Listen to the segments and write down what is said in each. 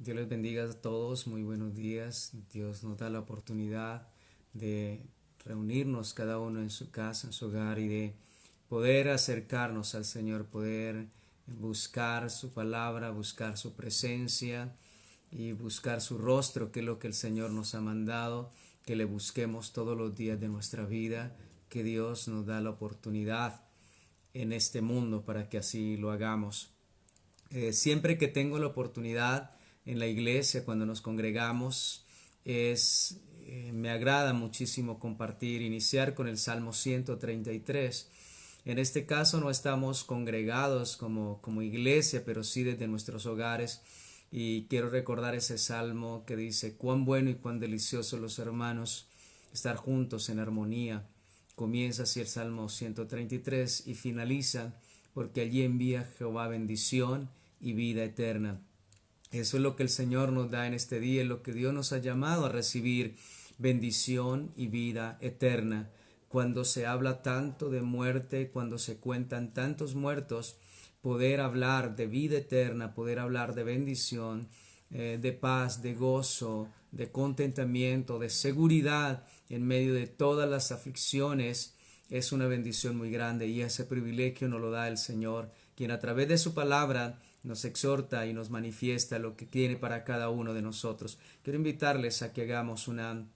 Dios les bendiga a todos, muy buenos días. Dios nos da la oportunidad de reunirnos cada uno en su casa, en su hogar y de poder acercarnos al Señor, poder buscar su palabra, buscar su presencia y buscar su rostro, que es lo que el Señor nos ha mandado, que le busquemos todos los días de nuestra vida, que Dios nos da la oportunidad en este mundo para que así lo hagamos. Siempre que tengo la oportunidad en la iglesia, cuando nos congregamos, me agrada muchísimo compartir, iniciar con el Salmo 133. En este caso no estamos congregados como iglesia, pero sí desde nuestros hogares. Y quiero recordar ese salmo que dice: cuán bueno y cuán delicioso los hermanos estar juntos en armonía. Comienza así el Salmo 133 y finaliza: porque allí envía Jehová bendición y vida eterna. Eso es lo que el Señor nos da en este día, es lo que Dios nos ha llamado a recibir: bendición y vida eterna. Cuando se habla tanto de muerte, cuando se cuentan tantos muertos, poder hablar de vida eterna, poder hablar de bendición, de paz, de gozo, de contentamiento, de seguridad en medio de todas las aflicciones, es una bendición muy grande, y ese privilegio nos lo da el Señor, quien a través de su palabra nos exhorta y nos manifiesta lo que tiene para cada uno de nosotros. Quiero invitarles a que hagamos una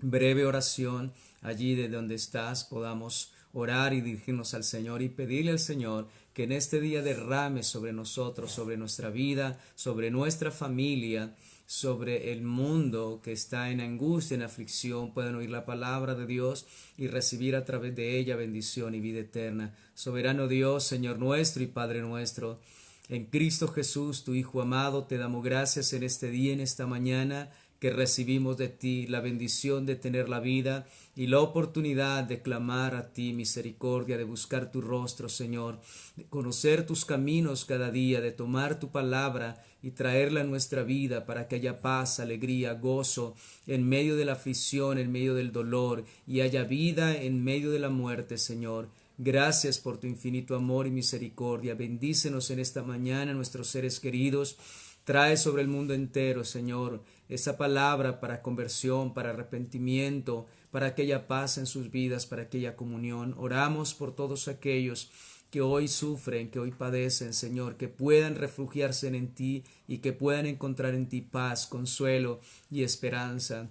breve oración allí de donde estás, podamos orar y dirigirnos al Señor y pedirle al Señor que en este día derrame sobre nosotros, sobre nuestra vida, sobre nuestra familia, sobre el mundo que está en angustia, en aflicción, puedan oír la palabra de Dios y recibir a través de ella bendición y vida eterna. Soberano Dios, Señor nuestro y Padre nuestro, en Cristo Jesús, tu Hijo amado, te damos gracias en este día, en esta mañana, que recibimos de ti la bendición de tener la vida y la oportunidad de clamar a ti misericordia, de buscar tu rostro, Señor, de conocer tus caminos cada día, de tomar tu palabra y traerla a nuestra vida para que haya paz, alegría, gozo en medio de la aflicción, en medio del dolor, y haya vida en medio de la muerte, Señor. Gracias por tu infinito amor y misericordia. Bendícenos en esta mañana, nuestros seres queridos. Trae sobre el mundo entero, Señor, esa palabra para conversión, para arrepentimiento, para aquella paz en sus vidas, para aquella comunión. Oramos por todos aquellos que hoy sufren, que hoy padecen, Señor, que puedan refugiarse en ti y que puedan encontrar en ti paz, consuelo y esperanza,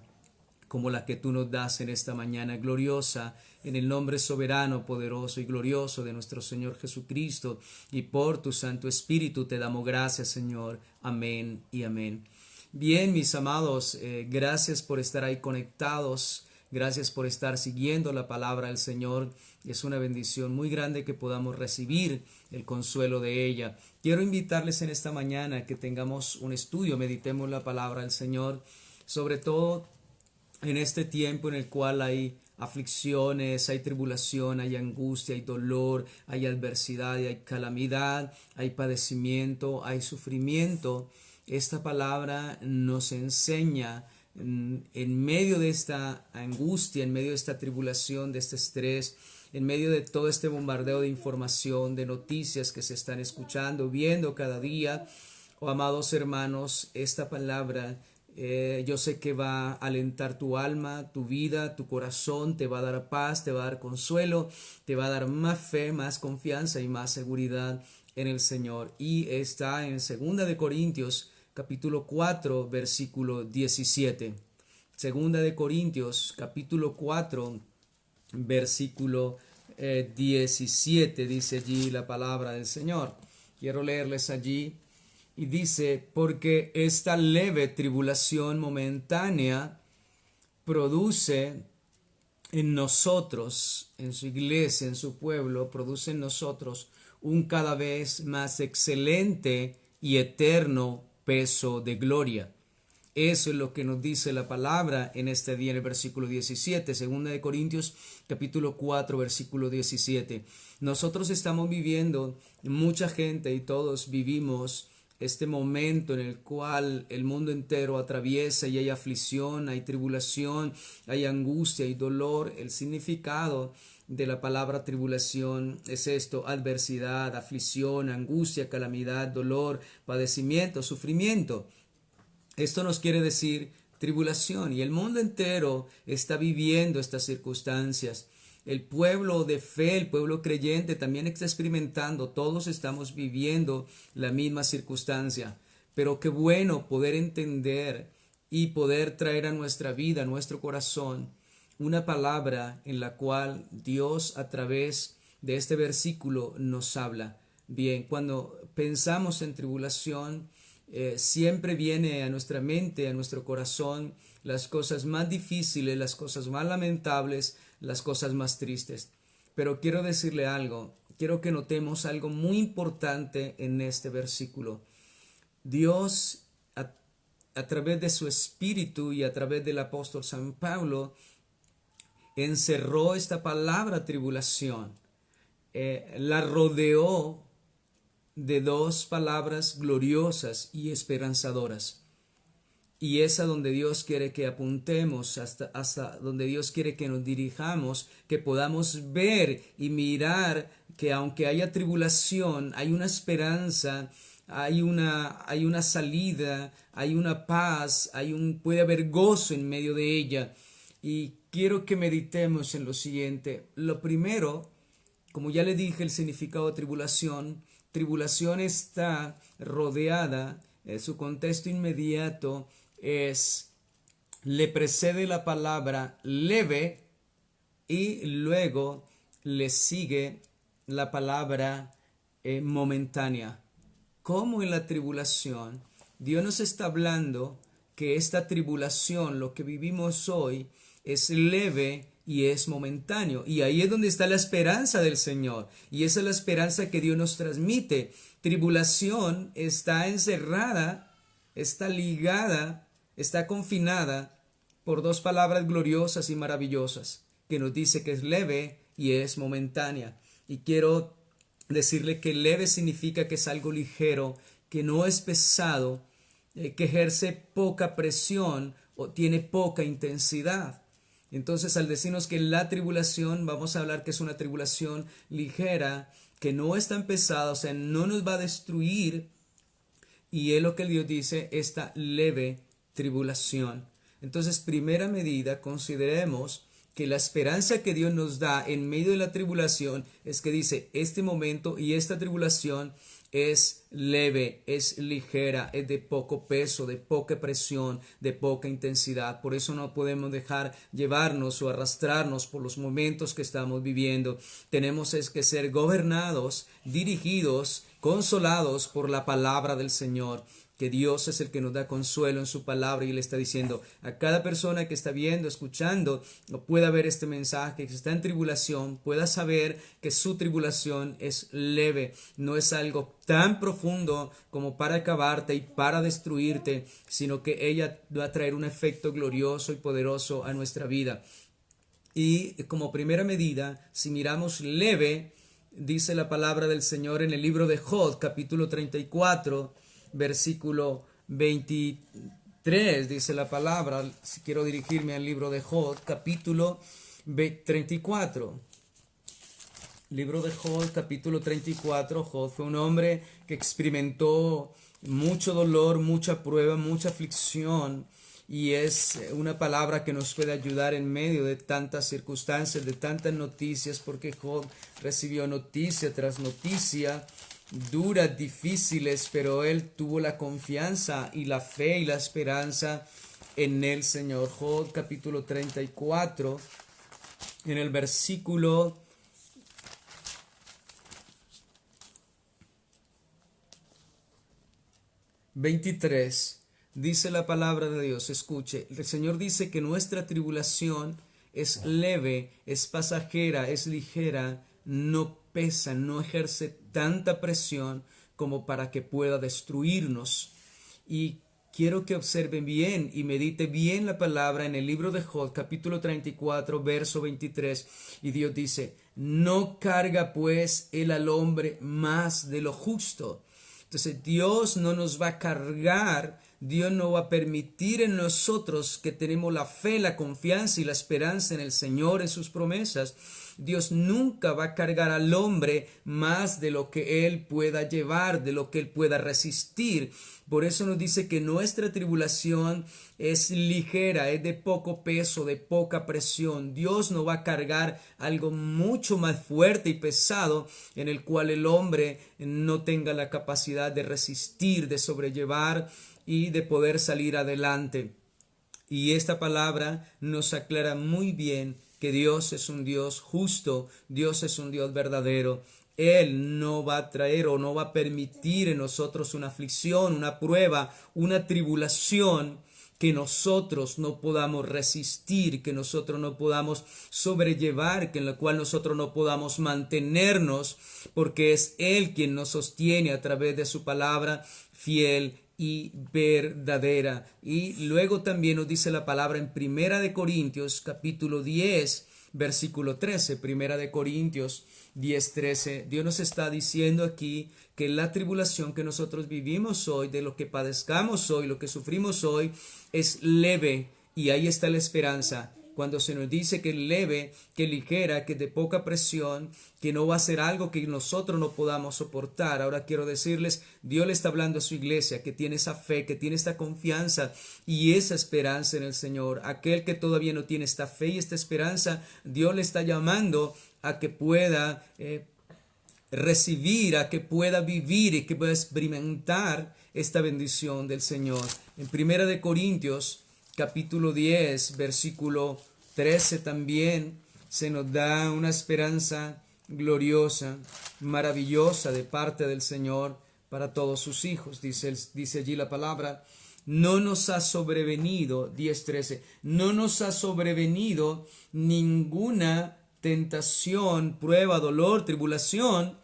como la que tú nos das en esta mañana gloriosa, en el nombre soberano, poderoso y glorioso de nuestro Señor Jesucristo, y por tu Santo Espíritu te damos gracias, Señor. Amén y amén. Bien, mis amados, gracias por estar ahí conectados, gracias por estar siguiendo la palabra del Señor. Es una bendición muy grande que podamos recibir el consuelo de ella. Quiero invitarles en esta mañana a que tengamos un estudio, meditemos la palabra del Señor, sobre todo en este tiempo en el cual hay aflicciones, hay tribulación, hay angustia, hay dolor, hay adversidad, hay calamidad, hay padecimiento, hay sufrimiento. Esta palabra nos enseña en medio de esta angustia, en medio de esta tribulación, de este estrés, en medio de todo este bombardeo de información, de noticias que se están escuchando, viendo cada día. Oh, amados hermanos, esta palabra yo sé que va a alentar tu alma, tu vida, tu corazón, te va a dar paz, te va a dar consuelo, te va a dar más fe, más confianza y más seguridad en el Señor. Y está en 2 Corintios capítulo 4 versículo 17. Segunda de Corintios capítulo 4 versículo 17 dice allí la palabra del Señor. Quiero leerles allí. Y dice: porque esta leve tribulación momentánea produce en nosotros, en su iglesia, en su pueblo, produce en nosotros un cada vez más excelente y eterno peso de gloria. Eso es lo que nos dice la palabra en este día, en el versículo 17, segunda de Corintios capítulo 4 versículo 17. Nosotros estamos viviendo, mucha gente y todos vivimos este momento en el cual el mundo entero atraviesa y hay aflicción, hay tribulación, hay angustia y dolor. El significado de la palabra tribulación es esto: adversidad, aflicción, angustia, calamidad, dolor, padecimiento, sufrimiento. Esto nos quiere decir tribulación, y el mundo entero está viviendo estas circunstancias. El pueblo de fe, el pueblo creyente también está experimentando, todos estamos viviendo la misma circunstancia. Pero qué bueno poder entender y poder traer a nuestra vida, a nuestro corazón, una palabra en la cual Dios a través de este versículo nos habla. Bien, cuando pensamos en tribulación, siempre viene a nuestra mente, a nuestro corazón, las cosas más difíciles, las cosas más lamentables, las cosas más tristes. Pero quiero decirle algo, quiero que notemos algo muy importante en este versículo. Dios, a través de su Espíritu y a través del apóstol San Pablo, encerró esta palabra tribulación, la rodeó de dos palabras gloriosas y esperanzadoras. Y es a donde Dios quiere que apuntemos, hasta donde Dios quiere que nos dirijamos, que podamos ver y mirar que aunque haya tribulación, hay una esperanza, hay una salida, hay una paz, puede haber gozo en medio de ella. Y quiero que meditemos en lo siguiente. Lo primero, como ya le dije, el significado de tribulación. Tribulación está rodeada, su contexto inmediato le precede la palabra leve y luego le sigue la palabra momentánea. Como en la tribulación, Dios nos está hablando que esta tribulación, lo que vivimos hoy, es leve y es momentáneo. Y ahí es donde está la esperanza del Señor. Y esa es la esperanza que Dios nos transmite. Tribulación está encerrada, está ligada, está confinada por dos palabras gloriosas y maravillosas, que nos dice que es leve y es momentánea. Y quiero decirle que leve significa que es algo ligero, que no es pesado, que ejerce poca presión o tiene poca intensidad. Entonces, al decirnos que la tribulación, vamos a hablar que es una tribulación ligera, que no es tan pesada, o sea, no nos va a destruir, y es lo que Dios dice, esta leve tribulación. Entonces, primera medida, consideremos que la esperanza que Dios nos da en medio de la tribulación es que dice, este momento y esta tribulación es leve, es ligera, es de poco peso, de poca presión, de poca intensidad. Por eso no podemos dejar llevarnos o arrastrarnos por los momentos que estamos viviendo. Tenemos que ser gobernados, dirigidos, consolados por la palabra del Señor, que Dios es el que nos da consuelo en su palabra, y le está diciendo a cada persona que está viendo, escuchando, o pueda ver este mensaje, que está en tribulación, pueda saber que su tribulación es leve, no es algo tan profundo como para acabarte y para destruirte, sino que ella va a traer un efecto glorioso y poderoso a nuestra vida. Y como primera medida, si miramos leve, dice la palabra del Señor en el libro de Job, capítulo 34, versículo 23, dice la palabra, si quiero dirigirme al libro de Job, capítulo 34. Libro de Job, capítulo 34. Job fue un hombre que experimentó mucho dolor, mucha prueba, mucha aflicción, y es una palabra que nos puede ayudar en medio de tantas circunstancias, de tantas noticias, porque Job recibió noticia tras noticia, duras, difíciles, pero él tuvo la confianza y la fe y la esperanza en el Señor. Job capítulo 34, en el versículo 23, dice la palabra de Dios, escuche, el Señor dice que nuestra tribulación es leve, es pasajera, es ligera, no pesa, no ejerce tanta presión como para que pueda destruirnos. Y quiero que observen bien y medite bien la palabra en el libro de Job, capítulo 34, verso 23. Y Dios dice, no carga pues él al hombre más de lo justo. Entonces Dios no nos va a cargar, Dios no va a permitir en nosotros, que tenemos la fe, la confianza y la esperanza en el Señor, en sus promesas. Dios nunca va a cargar al hombre más de lo que él pueda llevar, de lo que él pueda resistir. Por eso nos dice que nuestra tribulación es ligera, es de poco peso, de poca presión. Dios no va a cargar algo mucho más fuerte y pesado en el cual el hombre no tenga la capacidad de resistir, de sobrellevar y de poder salir adelante. Y esta palabra nos aclara muy bien que Dios es un Dios justo, Dios es un Dios verdadero. Él no va a traer o no va a permitir en nosotros una aflicción, una prueba, una tribulación que nosotros no podamos resistir, que nosotros no podamos sobrellevar, que en la cual nosotros no podamos mantenernos, porque es Él quien nos sostiene a través de su palabra fiel y verdadera. Y luego también nos dice la palabra en Primera de Corintios capítulo 10 versículo 13, Primera de Corintios 10:13. Dios nos está diciendo aquí que la tribulación que nosotros vivimos hoy, de lo que padezcamos hoy, lo que sufrimos hoy, es leve, y ahí está la esperanza. Cuando se nos dice que leve, que ligera, que de poca presión, que no va a ser algo que nosotros no podamos soportar. Ahora quiero decirles, Dios le está hablando a su iglesia, que tiene esa fe, que tiene esta confianza y esa esperanza en el Señor. Aquel que todavía no tiene esta fe y esta esperanza, Dios le está llamando a que pueda recibir, a que pueda vivir y que pueda experimentar esta bendición del Señor. En Primera de Corintios capítulo 10 versículo 13 también se nos da una esperanza gloriosa, maravillosa de parte del Señor para todos sus hijos. Dice allí la palabra: no nos ha sobrevenido, 10:13, no nos ha sobrevenido ninguna tentación, prueba, dolor, tribulación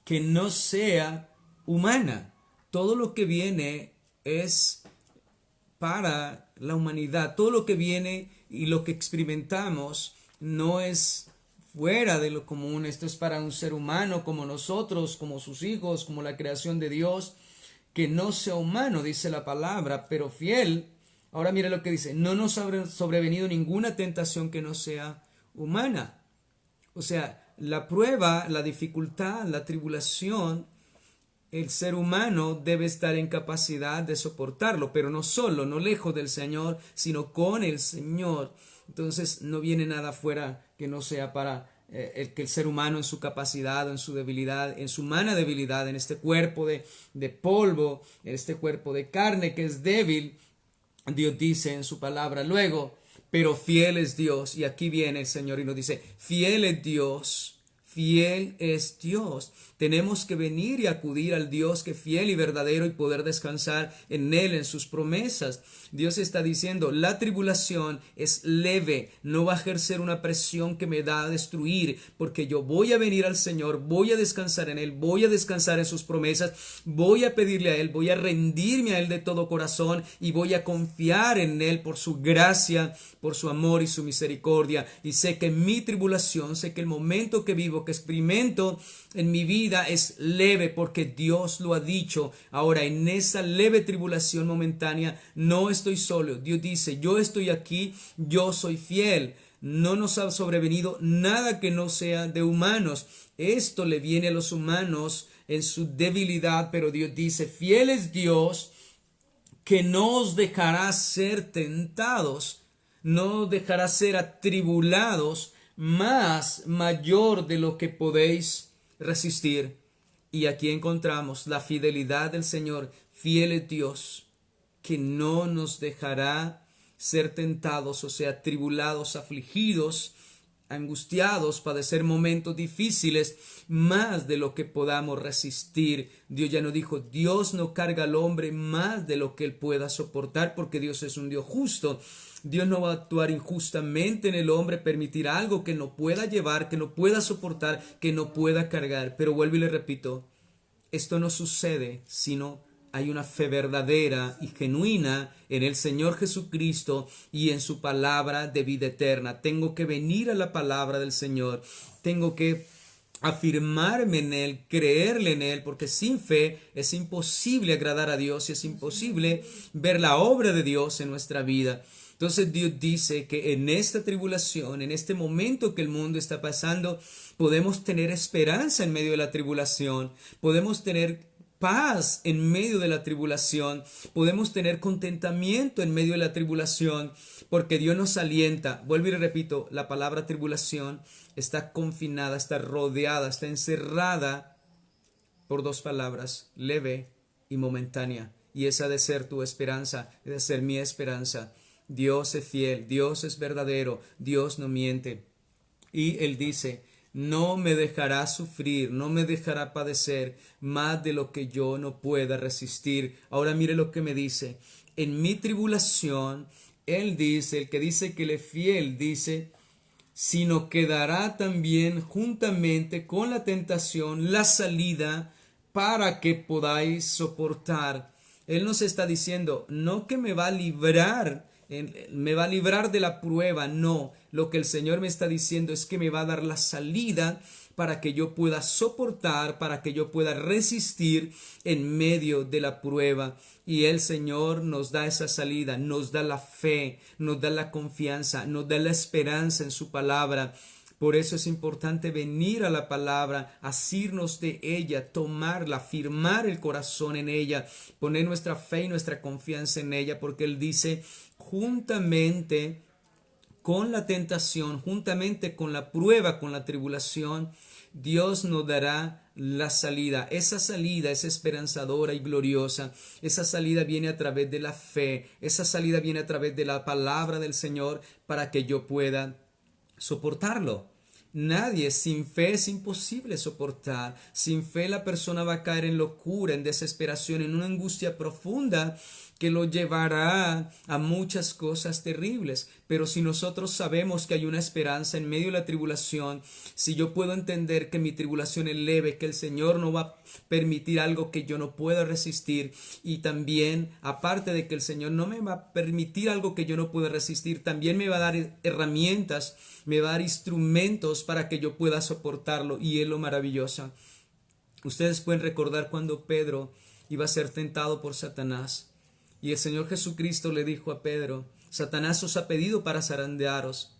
que no sea humana. Todo lo que viene es para la humanidad. Todo lo que viene y lo que experimentamos no es fuera de lo común. Esto es para un ser humano como nosotros, como sus hijos, como la creación de Dios, que no sea humano, dice la palabra, pero fiel. Ahora mire lo que dice: no nos ha sobrevenido ninguna tentación que no sea humana. O sea, la prueba, la dificultad, la tribulación, el ser humano debe estar en capacidad de soportarlo, pero no solo, no lejos del Señor, sino con el Señor. Entonces no viene nada fuera que no sea para que el ser humano en su capacidad, en su debilidad, en su humana debilidad, en este cuerpo de polvo, en este cuerpo de carne que es débil. Dios dice en su palabra luego: pero fiel es Dios. Y aquí viene el Señor y nos dice: fiel es Dios, fiel es Dios. Tenemos que venir y acudir al Dios que es fiel y verdadero y poder descansar en Él, en sus promesas. Dios está diciendo: la tribulación es leve, no va a ejercer una presión que me da a destruir, porque yo voy a venir al Señor, voy a descansar en Él, voy a descansar en sus promesas, voy a pedirle a Él, voy a rendirme a Él de todo corazón y voy a confiar en Él por su gracia, por su amor y su misericordia. Y sé que mi tribulación, sé que el momento que vivo, que experimento en mi vida, es leve porque Dios lo ha dicho. Ahora, en esa leve tribulación momentánea no estoy solo. Dios dice: yo estoy aquí, yo soy fiel. No nos ha sobrevenido nada que no sea de humanos. Esto le viene a los humanos en su debilidad, pero Dios dice: fiel es Dios, que no os dejará ser tentados, no os dejará ser atribulados más mayor de lo que podéis resistir. Y aquí encontramos la fidelidad del Señor. Fiel es Dios, que no nos dejará ser tentados, o sea, tribulados, afligidos, angustiados, padecer momentos difíciles, más de lo que podamos resistir. Dios ya nos dijo: Dios no carga al hombre más de lo que él pueda soportar, porque Dios es un Dios justo. Dios no va a actuar injustamente en el hombre, permitir algo que no pueda llevar, que no pueda soportar, que no pueda cargar. Pero vuelvo y le repito, esto no sucede sino hay una fe verdadera y genuina en el Señor Jesucristo y en su palabra de vida eterna. Tengo que venir a la palabra del Señor, tengo que afirmarme en Él, creerle en Él, porque sin fe es imposible agradar a Dios y es imposible ver la obra de Dios en nuestra vida. Entonces Dios dice que en esta tribulación, en este momento que el mundo está pasando, podemos tener esperanza en medio de la tribulación, podemos tener paz en medio de la tribulación, podemos tener contentamiento en medio de la tribulación, porque Dios nos alienta. Vuelvo y repito, la palabra tribulación está confinada, está rodeada, está encerrada por dos palabras, leve y momentánea. Y esa ha de ser tu esperanza, ha de ser mi esperanza. Dios es fiel, Dios es verdadero, Dios no miente. Y Él dice, no me dejará sufrir, no me dejará padecer más de lo que yo no pueda resistir. Ahora mire lo que me dice. En mi tribulación, Él dice, el que dice que Él es fiel, dice, sino que dará también juntamente con la tentación la salida para que podáis soportar. Él nos está diciendo, no que me va a librar de la prueba, no. Lo que el Señor me está diciendo es que me va a dar la salida para que yo pueda soportar, para que yo pueda resistir en medio de la prueba. Y el Señor nos da esa salida, nos da la fe, nos da la confianza, nos da la esperanza en su palabra. Por eso es importante venir a la palabra, asirnos de ella, tomarla, firmar el corazón en ella, poner nuestra fe y nuestra confianza en ella, porque Él dice, juntamente con la tentación, juntamente con la prueba, con la tribulación, Dios nos dará la salida. Esa salida es esperanzadora y gloriosa. Esa salida viene a través de la fe. Esa salida viene a través de la palabra del Señor para que yo pueda soportarlo. Nadie, sin fe es imposible soportar. Sin fe la persona va a caer en locura, en desesperación, en una angustia profunda que lo llevará a muchas cosas terribles. Pero si nosotros sabemos que hay una esperanza en medio de la tribulación, si yo puedo entender que mi tribulación es leve, que el Señor no va a permitir algo que yo no pueda resistir, y también, aparte de que el Señor no me va a permitir algo que yo no pueda resistir, también me va a dar herramientas, me va a dar instrumentos para que yo pueda soportarlo, y es lo maravilloso. Ustedes pueden recordar cuando Pedro iba a ser tentado por Satanás. Y el Señor Jesucristo le dijo a Pedro, Satanás os ha pedido para zarandearos.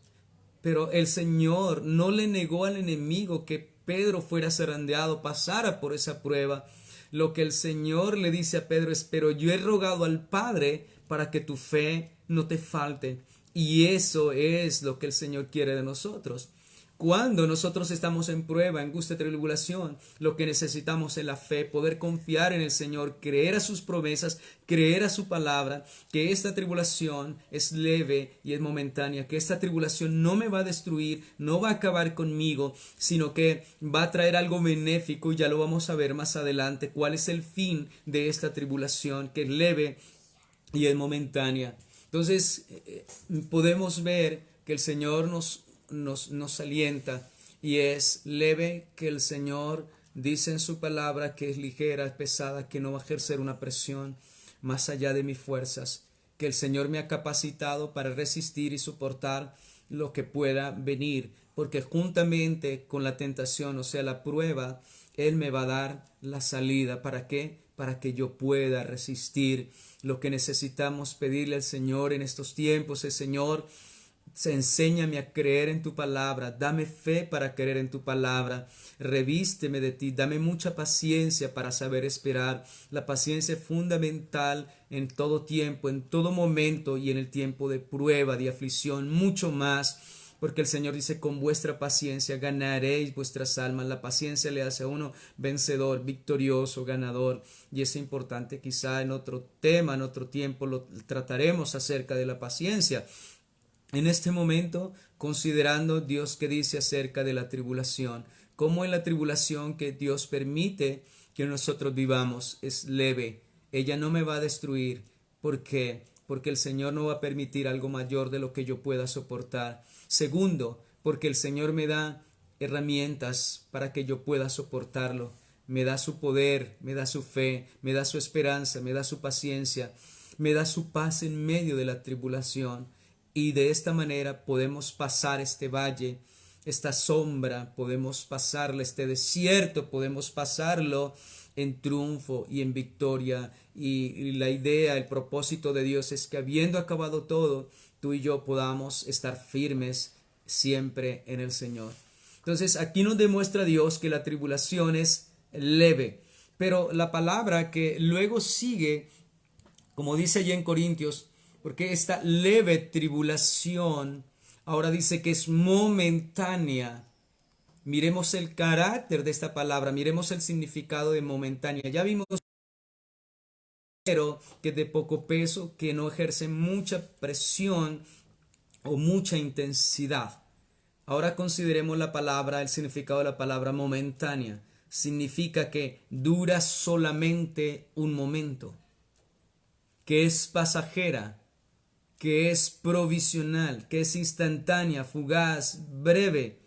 Pero el Señor no le negó al enemigo que Pedro fuera zarandeado, pasara por esa prueba. Lo que el Señor le dice a Pedro es, pero yo he rogado al Padre para que tu fe no te falte. Y eso es lo que el Señor quiere de nosotros. Cuando nosotros estamos en prueba, angustia, tribulación, lo que necesitamos es la fe, poder confiar en el Señor, creer a sus promesas, creer a su palabra, que esta tribulación es leve y es momentánea, que esta tribulación no me va a destruir, no va a acabar conmigo, sino que va a traer algo benéfico, y ya lo vamos a ver más adelante, cuál es el fin de esta tribulación, que es leve y es momentánea. Entonces, podemos ver que el Señor nos alienta, y es leve, que el Señor dice en su palabra que es ligera, es pesada, que no va a ejercer una presión más allá de mis fuerzas, que el Señor me ha capacitado para resistir y soportar lo que pueda venir, porque juntamente con la tentación, o sea, la prueba, Él me va a dar la salida. ¿Para qué? Para que yo pueda resistir. Lo que necesitamos pedirle al Señor en estos tiempos es, Señor, enséñame a creer en tu palabra, dame fe para creer en tu palabra, revísteme de ti, dame mucha paciencia para saber esperar. La paciencia es fundamental en todo tiempo, en todo momento, y en el tiempo de prueba, de aflicción, mucho más, porque el Señor dice, con vuestra paciencia ganaréis vuestras almas. La paciencia le hace a uno vencedor, victorioso, ganador, y es importante. Quizá en otro tema, en otro tiempo, lo trataremos acerca de la paciencia. En este momento, considerando Dios que dice acerca de la tribulación, cómo en la tribulación que Dios permite que nosotros vivamos es leve, ella no me va a destruir. ¿Por qué? Porque el Señor no va a permitir algo mayor de lo que yo pueda soportar. Segundo, porque el Señor me da herramientas para que yo pueda soportarlo. Me da su poder, me da su fe, me da su esperanza, me da su paciencia, me da su paz en medio de la tribulación. Y de esta manera podemos pasar este valle, esta sombra, podemos pasarle este desierto, podemos pasarlo en triunfo y en victoria. Y la idea, el propósito de Dios es que, habiendo acabado todo, tú y yo podamos estar firmes siempre en el Señor. Entonces aquí nos demuestra Dios que la tribulación es leve, pero la palabra que luego sigue, como dice allí en Corintios, porque esta leve tribulación ahora dice que es momentánea. Miremos el carácter de esta palabra, miremos el significado de momentánea. Ya vimos que de poco peso, que no ejerce mucha presión o mucha intensidad. Ahora consideremos la palabra, el significado de la palabra momentánea. Significa que dura solamente un momento, que es pasajera, que es provisional, que es instantánea, fugaz, breve,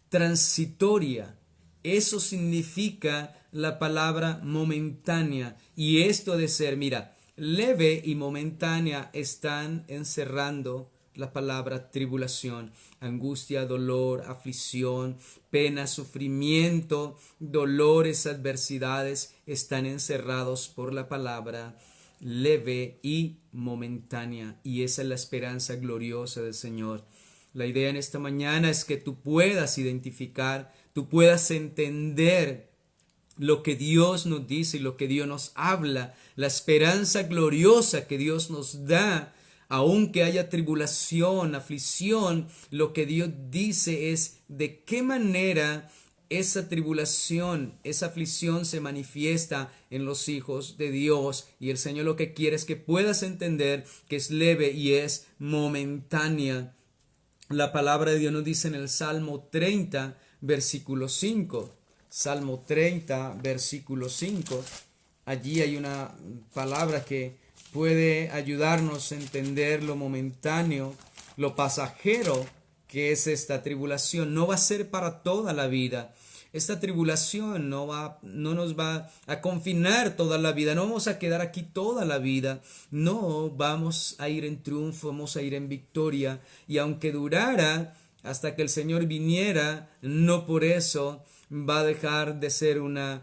transitoria. Eso significa la palabra momentánea. Y esto de ser, mira, leve y momentánea están encerrando la palabra tribulación, angustia, dolor, aflicción, pena, sufrimiento, dolores, adversidades, están encerrados por la palabra leve y momentánea. Y esa es la esperanza gloriosa del Señor. La idea en esta mañana es que tú puedas identificar, tú puedas entender lo que Dios nos dice y lo que Dios nos habla, la esperanza gloriosa que Dios nos da. Aunque haya tribulación, aflicción, lo que Dios dice es de qué manera esa tribulación, esa aflicción se manifiesta en los hijos de Dios. Y el Señor lo que quiere es que puedas entender que es leve y es momentánea. La palabra de Dios nos dice en el Salmo 30, versículo 5. Salmo 30, versículo 5. Allí hay una palabra que puede ayudarnos a entender lo momentáneo, lo pasajero que es esta tribulación. No va a ser para toda la vida. Esta tribulación no nos va a confinar toda la vida. No vamos a quedar aquí toda la vida. No, vamos a ir en triunfo, vamos a ir en victoria. Y aunque durara hasta que el Señor viniera, no por eso va a dejar de ser una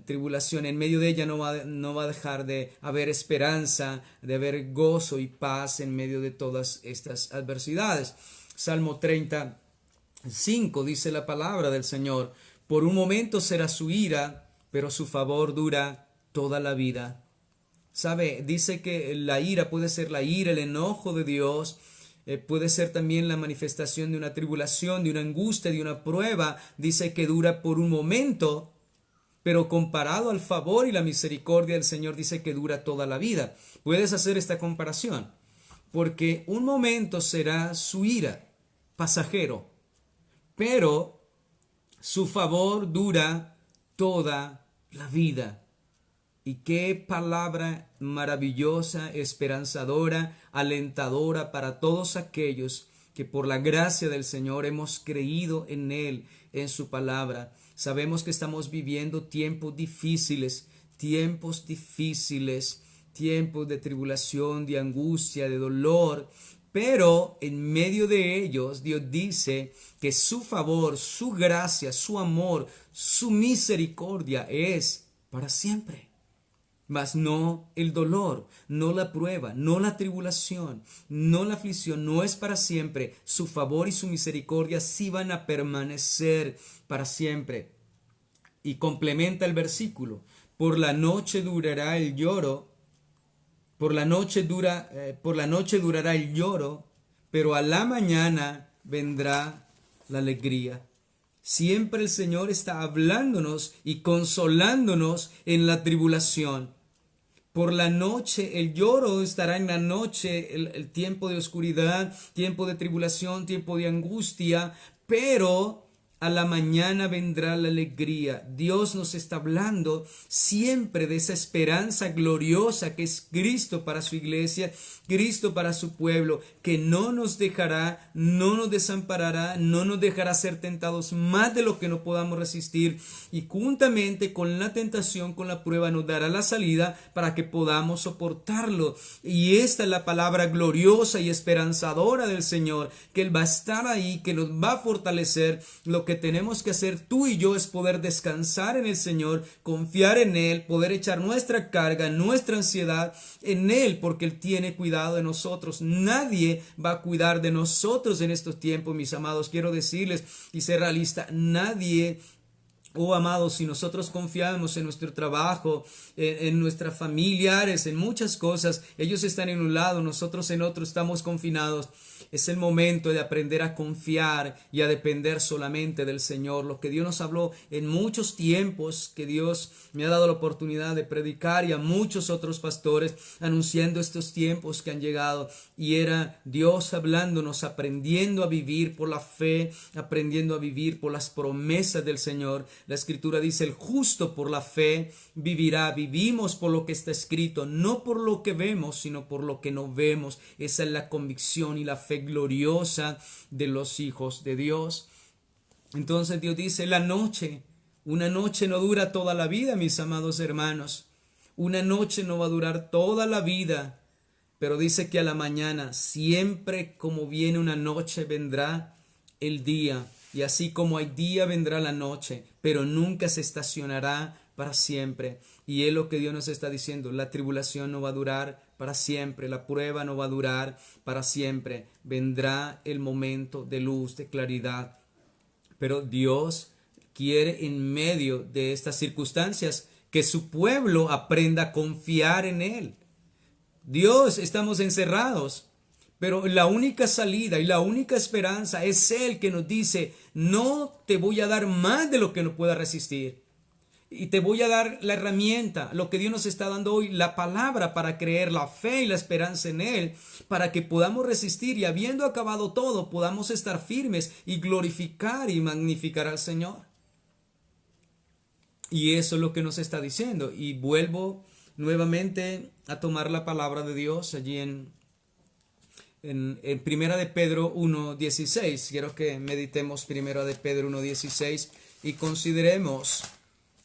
tribulación. En medio de ella no va a dejar de haber esperanza, de haber gozo y paz en medio de todas estas adversidades. Salmo 35 dice la palabra del Señor: por un momento será su ira, pero su favor dura toda la vida. ¿Sabe? Dice que la ira puede ser la ira, el enojo de Dios. Puede ser también la manifestación de una tribulación, de una angustia, de una prueba. Dice que dura por un momento, pero comparado al favor y la misericordia del Señor, dice que dura toda la vida. Puedes hacer esta comparación, porque un momento será su ira, pasajero, pero su favor dura toda la vida. Y qué palabra maravillosa, esperanzadora, alentadora para todos aquellos que por la gracia del Señor hemos creído en Él, en su palabra. Sabemos que estamos viviendo tiempos difíciles, tiempos de tribulación, de angustia, de dolor. Pero en medio de ellos Dios dice que su favor, su gracia, su amor, su misericordia es para siempre. Mas no el dolor, no la prueba, no la tribulación, no la aflicción, no es para siempre. Su favor y su misericordia sí van a permanecer para siempre. Y complementa el versículo: por la noche durará el lloro, por la noche durará el lloro, pero a la mañana vendrá la alegría. Siempre el Señor está hablándonos y consolándonos en la tribulación. Por la noche, el lloro estará en la noche, el tiempo de oscuridad, tiempo de tribulación, tiempo de angustia, pero a la mañana vendrá la alegría. Dios nos está hablando siempre de esa esperanza gloriosa que es Cristo para su iglesia, Cristo para su pueblo, que no nos dejará, no nos desamparará, no nos dejará ser tentados más de lo que no podamos resistir, y juntamente con la tentación, con la prueba, nos dará la salida para que podamos soportarlo. Y esta es la palabra gloriosa y esperanzadora del Señor, que Él va a estar ahí, que nos va a fortalecer. Lo que que tenemos que hacer tú y yo es poder descansar en el Señor, confiar en Él, poder echar nuestra carga, nuestra ansiedad en Él, porque Él tiene cuidado de nosotros. Nadie va a cuidar de nosotros en estos tiempos, mis amados. Quiero decirles y ser realista, nadie. Oh, amados, si nosotros confiamos en nuestro trabajo, en nuestros familiares, en muchas cosas, ellos están en un lado, nosotros en otro, estamos confinados. Es el momento de aprender a confiar y a depender solamente del Señor. Lo que Dios nos habló en muchos tiempos, que Dios me ha dado la oportunidad de predicar, y a muchos otros pastores anunciando estos tiempos que han llegado, y era Dios hablándonos, aprendiendo a vivir por la fe, aprendiendo a vivir por las promesas del Señor. La Escritura dice: el justo por la fe vivirá. Vivimos por lo que está escrito, no por lo que vemos, sino por lo que no vemos. Esa es la convicción y la fe gloriosa de los hijos de Dios. Entonces Dios dice: una noche no dura toda la vida, mis amados hermanos. Una noche no va a durar toda la vida, pero dice que a la mañana, siempre como viene una noche, vendrá el día. Y así como hay día, vendrá la noche, pero nunca se estacionará para siempre. Y es lo que Dios nos está diciendo: la tribulación no va a durar para siempre, la prueba no va a durar para siempre. Vendrá el momento de luz, de claridad. Pero Dios quiere, en medio de estas circunstancias, que su pueblo aprenda a confiar en Él. Dios, estamos encerrados, pero la única salida y la única esperanza es Él, que nos dice: no te voy a dar más de lo que no pueda resistir. Y te voy a dar la herramienta, lo que Dios nos está dando hoy, la palabra para creer, la fe y la esperanza en Él, para que podamos resistir, y habiendo acabado todo, podamos estar firmes y glorificar y magnificar al Señor. Y eso es lo que nos está diciendo. Y vuelvo nuevamente a tomar la palabra de Dios allí en Primera de Pedro 1:16. Quiero que meditemos Primera de Pedro 1:16 y consideremos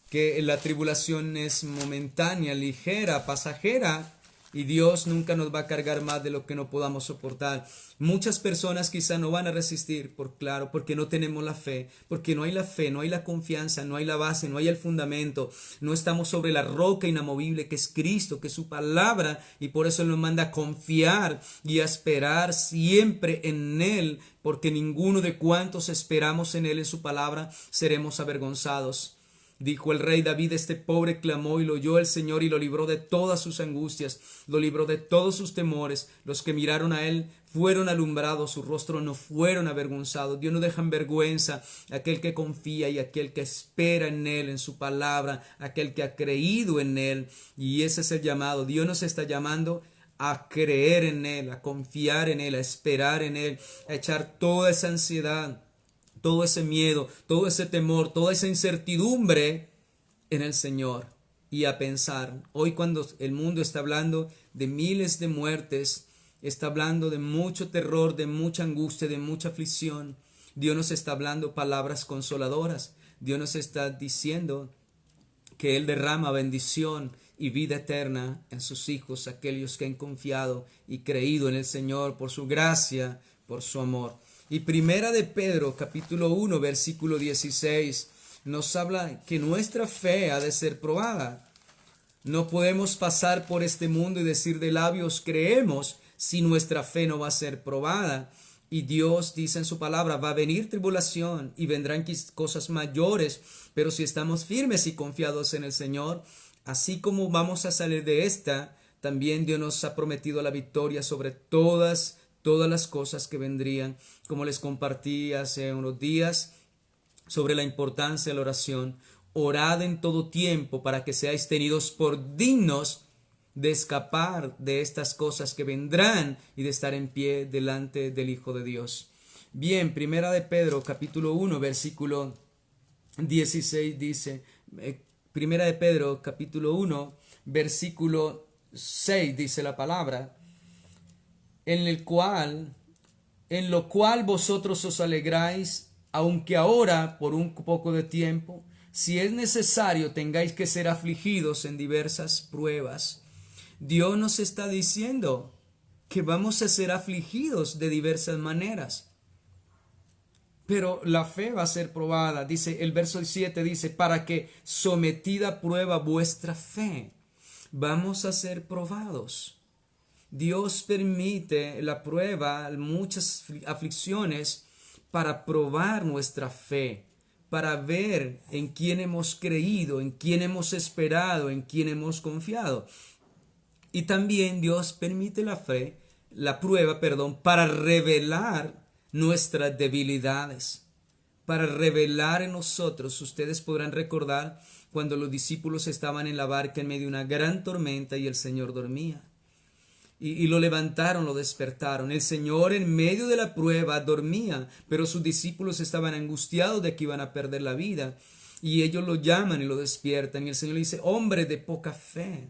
que la tribulación es momentánea, ligera, pasajera, y Dios nunca nos va a cargar más de lo que no podamos soportar. Muchas personas quizá no van a resistir, porque no tenemos la fe, porque no hay la fe, no hay la confianza, no hay la base, no hay el fundamento, no estamos sobre la roca inamovible que es Cristo, que es su palabra, y por eso Él nos manda a confiar y a esperar siempre en Él, porque ninguno de cuantos esperamos en Él, en su palabra, seremos avergonzados. Dijo el rey David: este pobre clamó y lo oyó el Señor y lo libró de todas sus angustias, lo libró de todos sus temores. Los que miraron a Él fueron alumbrados, su rostro no fueron avergonzados. Dios no deja en vergüenza a aquel que confía y aquel que espera en Él, en su palabra, aquel que ha creído en Él. Y ese es el llamado. Dios nos está llamando a creer en Él, a confiar en Él, a esperar en Él, a echar toda esa ansiedad, todo ese miedo, todo ese temor, toda esa incertidumbre en el Señor, y a pensar. Hoy, cuando el mundo está hablando de miles de muertes, está hablando de mucho terror, de mucha angustia, de mucha aflicción, Dios nos está hablando palabras consoladoras. Dios nos está diciendo que Él derrama bendición y vida eterna en sus hijos, aquellos que han confiado y creído en el Señor por su gracia, por su amor. Y Primera de Pedro, capítulo 1, versículo 16, nos habla que nuestra fe ha de ser probada. No podemos pasar por este mundo y decir de labios creemos si nuestra fe no va a ser probada. Y Dios dice en su palabra: va a venir tribulación y vendrán cosas mayores, pero si estamos firmes y confiados en el Señor, así como vamos a salir de esta, también Dios nos ha prometido la victoria sobre todas las cosas que vendrían. Como les compartí hace unos días sobre la importancia de la oración: orad en todo tiempo para que seáis tenidos por dignos de escapar de estas cosas que vendrán y de estar en pie delante del Hijo de Dios. Bien, Primera de Pedro capítulo 1 versículo 16 dice, Primera de Pedro capítulo 1 versículo 6 dice la palabra: en lo cual vosotros os alegráis, aunque ahora por un poco de tiempo, si es necesario, tengáis que ser afligidos en diversas pruebas. Dios nos está diciendo que vamos a ser afligidos de diversas maneras. Pero la fe va a ser probada. Dice el verso 7, dice, para que sometida a prueba vuestra fe. Vamos a ser probados. Dios permite la prueba, muchas aflicciones, para probar nuestra fe, para ver en quién hemos creído, en quién hemos esperado, en quién hemos confiado. Y también Dios permite la prueba, para revelar nuestras debilidades, para revelar en nosotros. Ustedes podrán recordar cuando los discípulos estaban en la barca en medio de una gran tormenta y el Señor dormía. Y lo levantaron, lo despertaron. El Señor en medio de la prueba dormía, pero sus discípulos estaban angustiados de que iban a perder la vida. Y ellos lo llaman y lo despiertan. Y el Señor le dice, hombre de poca fe.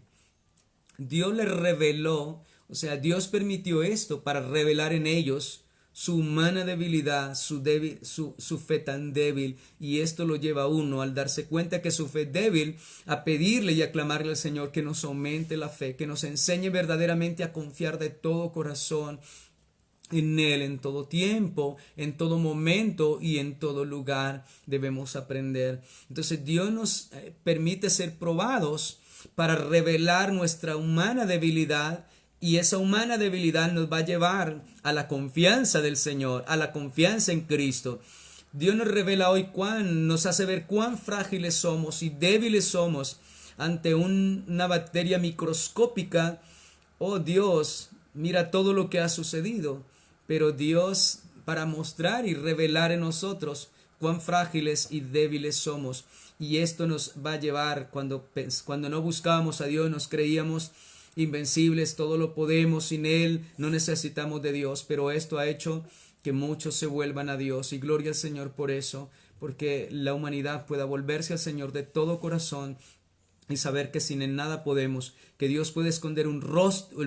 Dios les reveló, o sea, Dios permitió esto para revelar en ellos su humana debilidad, su fe tan débil, y esto lo lleva a uno al darse cuenta que su fe es débil, a pedirle y a clamarle al Señor que nos aumente la fe, que nos enseñe verdaderamente a confiar de todo corazón en Él, en todo tiempo, en todo momento y en todo lugar debemos aprender. Entonces Dios nos permite ser probados para revelar nuestra humana debilidad, y esa humana debilidad nos va a llevar a la confianza del Señor, a la confianza en Cristo. Dios nos revela hoy nos hace ver cuán frágiles somos y débiles somos ante una bacteria microscópica. Oh Dios, mira todo lo que ha sucedido. Pero Dios, para mostrar y revelar en nosotros cuán frágiles y débiles somos. Y esto nos va a llevar, cuando no buscábamos a Dios, nos creíamos invencibles, todo lo podemos, sin Él no necesitamos de Dios, pero esto ha hecho que muchos se vuelvan a Dios, y gloria al Señor por eso, porque la humanidad pueda volverse al Señor de todo corazón y saber que sin Él nada podemos, que Dios puede esconder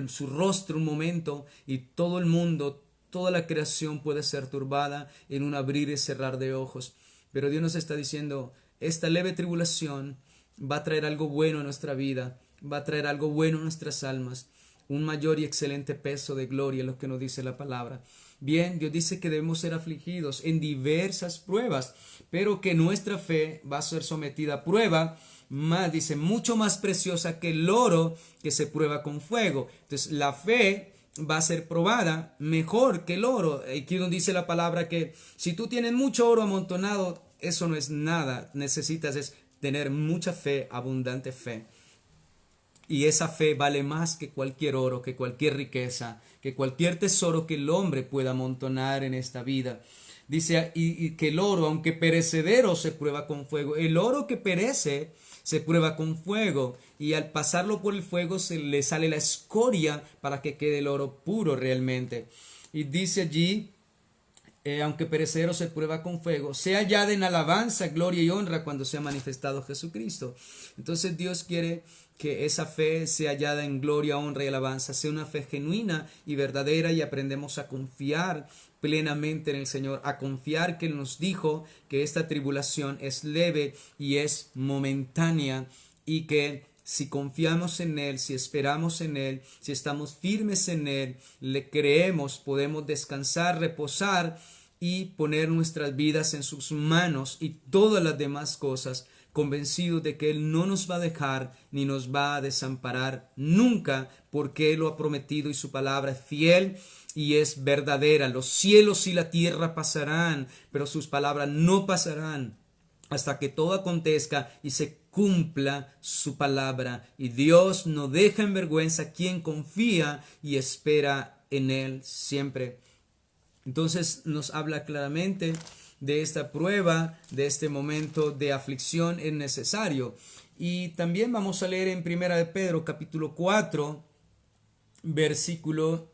su rostro un momento y todo el mundo, toda la creación puede ser turbada en un abrir y cerrar de ojos. Pero Dios nos está diciendo, esta leve tribulación va a traer algo bueno a nuestra vida, va a traer algo bueno a nuestras almas, un mayor y excelente peso de gloria, lo que nos dice la palabra. Bien, Dios dice que debemos ser afligidos en diversas pruebas, pero que nuestra fe va a ser sometida a prueba, más, dice, mucho más preciosa que el oro que se prueba con fuego. Entonces, la fe va a ser probada mejor que el oro. Aquí nos dice la palabra que si tú tienes mucho oro amontonado, eso no es nada. Necesitas es tener mucha fe, abundante fe. Y esa fe vale más que cualquier oro, que cualquier riqueza, que cualquier tesoro que el hombre pueda amontonar en esta vida. Dice, y que el oro, aunque perecedero, se prueba con fuego. El oro que perece se prueba con fuego, y al pasarlo por el fuego se le sale la escoria para que quede el oro puro realmente. Y dice allí, aunque perecedero se prueba con fuego, sea hallada en alabanza, gloria y honra cuando sea manifestado Jesucristo. Entonces Dios quiere que esa fe sea hallada en gloria, honra y alabanza, sea una fe genuina y verdadera, y aprendemos a confiar plenamente en el Señor, a confiar que Él nos dijo que esta tribulación es leve y es momentánea, y que si confiamos en Él, si esperamos en Él, si estamos firmes en Él, le creemos, podemos descansar, reposar y poner nuestras vidas en sus manos y todas las demás cosas, convencidos de que Él no nos va a dejar ni nos va a desamparar nunca, porque Él lo ha prometido y su palabra es fiel y es verdadera. Los cielos y la tierra pasarán, pero sus palabras no pasarán hasta que todo acontezca y se cumpla su palabra. Y Dios no deja en vergüenza a quien confía y espera en Él siempre. Entonces nos habla claramente de esta prueba, de este momento de aflicción es necesario. Y también vamos a leer en Primera de Pedro capítulo 4, versículo...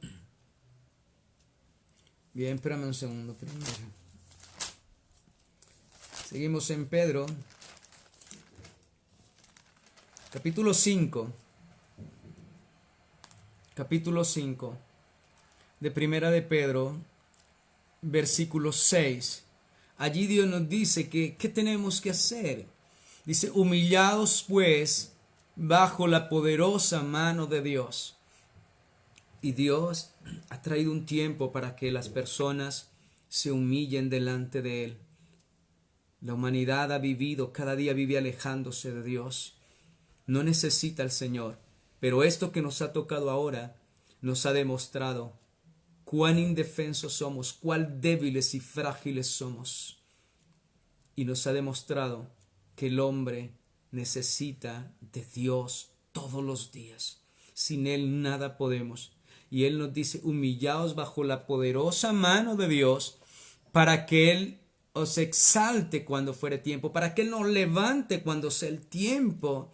Bien, espérame un segundo primero. Seguimos en Pedro, capítulo 5 de Primera de Pedro, versículo 6. Allí Dios nos dice que ¿qué tenemos que hacer? Dice, humillaos pues bajo la poderosa mano de Dios. Y Dios ha traído un tiempo para que las personas se humillen delante de Él. La humanidad ha vivido, cada día vive alejándose de Dios. No necesita al Señor, pero esto que nos ha tocado ahora nos ha demostrado cuán indefensos somos, cuán débiles y frágiles somos. Y nos ha demostrado que el hombre necesita de Dios todos los días. Sin Él nada podemos. Y Él nos dice, humillaos bajo la poderosa mano de Dios, para que Él os exalte cuando fuere tiempo, para que Él nos levante cuando sea el tiempo.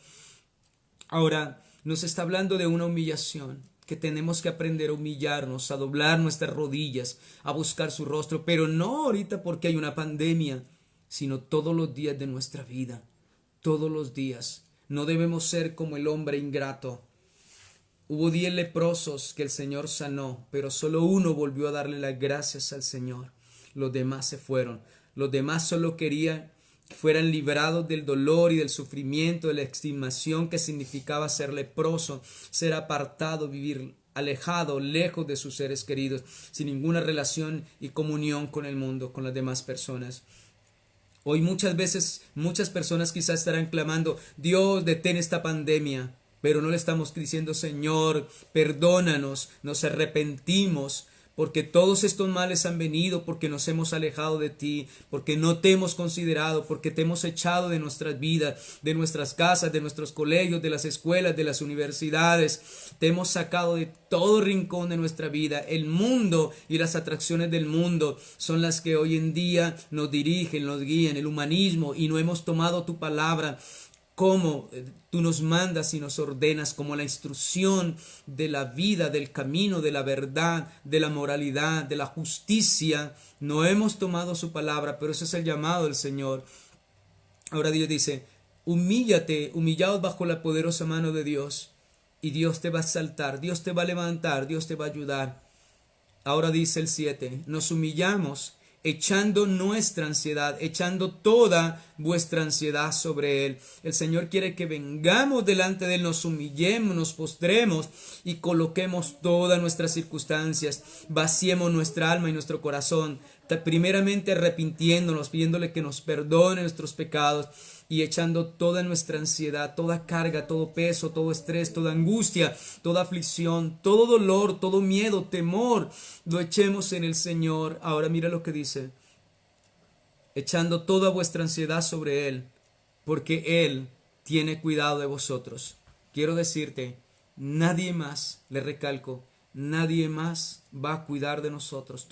Ahora, nos está hablando de una humillación, que tenemos que aprender a humillarnos, a doblar nuestras rodillas, a buscar su rostro, pero no ahorita porque hay una pandemia, sino todos los días de nuestra vida, todos los días. No debemos ser como el hombre ingrato. Hubo 10 leprosos que el Señor sanó, pero solo uno volvió a darle las gracias al Señor. Los demás se fueron. Los demás solo querían que fueran librados del dolor y del sufrimiento, de la extimación que significaba ser leproso, ser apartado, vivir alejado, lejos de sus seres queridos, sin ninguna relación y comunión con el mundo, con las demás personas. Hoy muchas veces, muchas personas quizás estarán clamando, Dios, detén esta pandemia, pero no le estamos diciendo, Señor, perdónanos, nos arrepentimos, porque todos estos males han venido, porque nos hemos alejado de ti, porque no te hemos considerado, porque te hemos echado de nuestras vidas, de nuestras casas, de nuestros colegios, de las escuelas, de las universidades. Te hemos sacado de todo rincón de nuestra vida. El mundo y las atracciones del mundo son las que hoy en día nos dirigen, nos guían, el humanismo, y no hemos tomado tu palabra como tú nos mandas y nos ordenas, como la instrucción de la vida, del camino, de la verdad, de la moralidad, de la justicia. No hemos tomado su palabra, pero ese es el llamado del Señor. Ahora Dios dice, humíllate, humillaos bajo la poderosa mano de Dios, y Dios te va a exaltar, Dios te va a levantar, Dios te va a ayudar. Ahora dice el 7, nos humillamos echando nuestra ansiedad, echando toda vuestra ansiedad sobre Él. El Señor quiere que vengamos delante de Él, nos humillemos, nos postremos y coloquemos todas nuestras circunstancias, vaciemos nuestra alma y nuestro corazón, primeramente arrepintiéndonos, pidiéndole que nos perdone nuestros pecados y echando toda nuestra ansiedad, toda carga, todo peso, todo estrés, toda angustia, toda aflicción, todo dolor, todo miedo, temor, lo echemos en el Señor. Ahora mira lo que dice, echando toda vuestra ansiedad sobre Él, porque Él tiene cuidado de vosotros. Quiero decirte, nadie más, le recalco, nadie más va a cuidar de nosotros.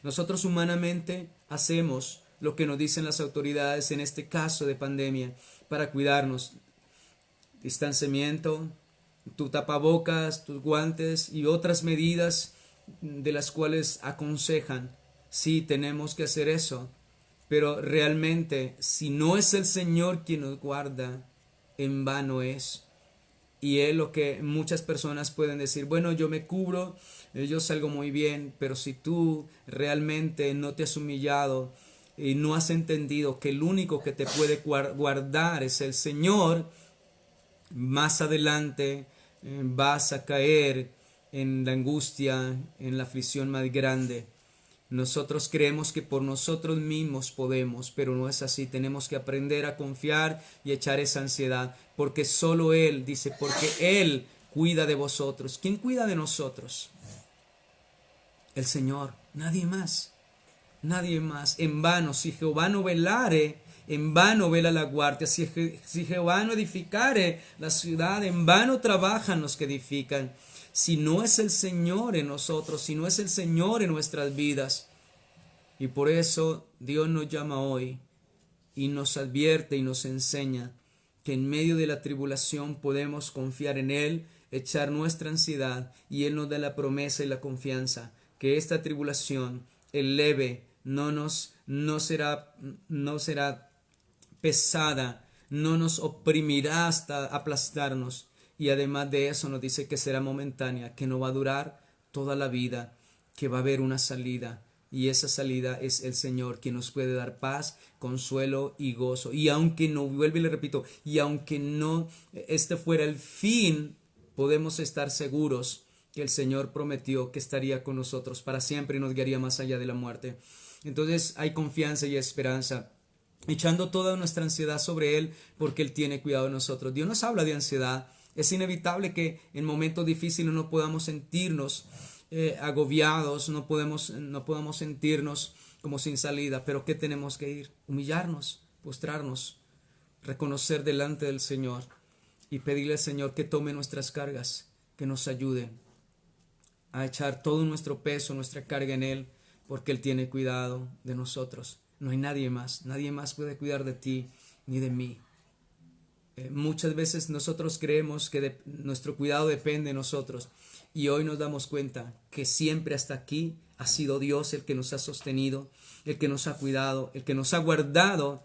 Nosotros humanamente hacemos lo que nos dicen las autoridades en este caso de pandemia para cuidarnos. Distanciamiento, tu tapabocas, tus guantes y otras medidas de las cuales aconsejan. Sí, tenemos que hacer eso, pero realmente si no es el Señor quien nos guarda, en vano es. Y es lo que muchas personas pueden decir, bueno, yo me cubro, yo salgo muy bien, pero si tú realmente no te has humillado y no has entendido que el único que te puede guardar es el Señor, más adelante vas a caer en la angustia, en la aflicción más grande. Nosotros creemos que por nosotros mismos podemos, pero no es así. Tenemos que aprender a confiar y echar esa ansiedad, porque solo Él, dice, porque Él cuida de vosotros. ¿Quién cuida de nosotros? El Señor, nadie más. Nadie más. En vano, si Jehová no velare, en vano vela la guardia. Si Jehová no edificare la ciudad, en vano trabajan los que edifican. Si no es el Señor en nosotros, si no es el Señor en nuestras vidas. Y por eso Dios nos llama hoy y nos advierte y nos enseña que en medio de la tribulación podemos confiar en Él, echar nuestra ansiedad, y Él nos da la promesa y la confianza que esta tribulación, el leve, no será pesada, no nos oprimirá hasta aplastarnos. Y además de eso nos dice que será momentánea, que no va a durar toda la vida, que va a haber una salida. Y esa salida es el Señor, quien nos puede dar paz, consuelo y gozo. Y aunque no, vuelvo y le repito, y aunque no este fuera el fin, podemos estar seguros que el Señor prometió que estaría con nosotros para siempre y nos guiaría más allá de la muerte. Entonces hay confianza y esperanza, echando toda nuestra ansiedad sobre Él, porque Él tiene cuidado de nosotros. Dios nos habla de ansiedad. Es inevitable que en momentos difíciles no podamos sentirnos agobiados, no podamos sentirnos como sin salida, pero ¿qué tenemos que ir? Humillarnos, postrarnos, reconocer delante del Señor y pedirle al Señor que tome nuestras cargas, que nos ayude a echar todo nuestro peso, nuestra carga en Él, porque Él tiene cuidado de nosotros. No hay nadie más puede cuidar de ti ni de mí. Muchas veces nosotros creemos que nuestro cuidado depende de nosotros, y hoy nos damos cuenta que siempre hasta aquí ha sido Dios el que nos ha sostenido, el que nos ha cuidado, el que nos ha guardado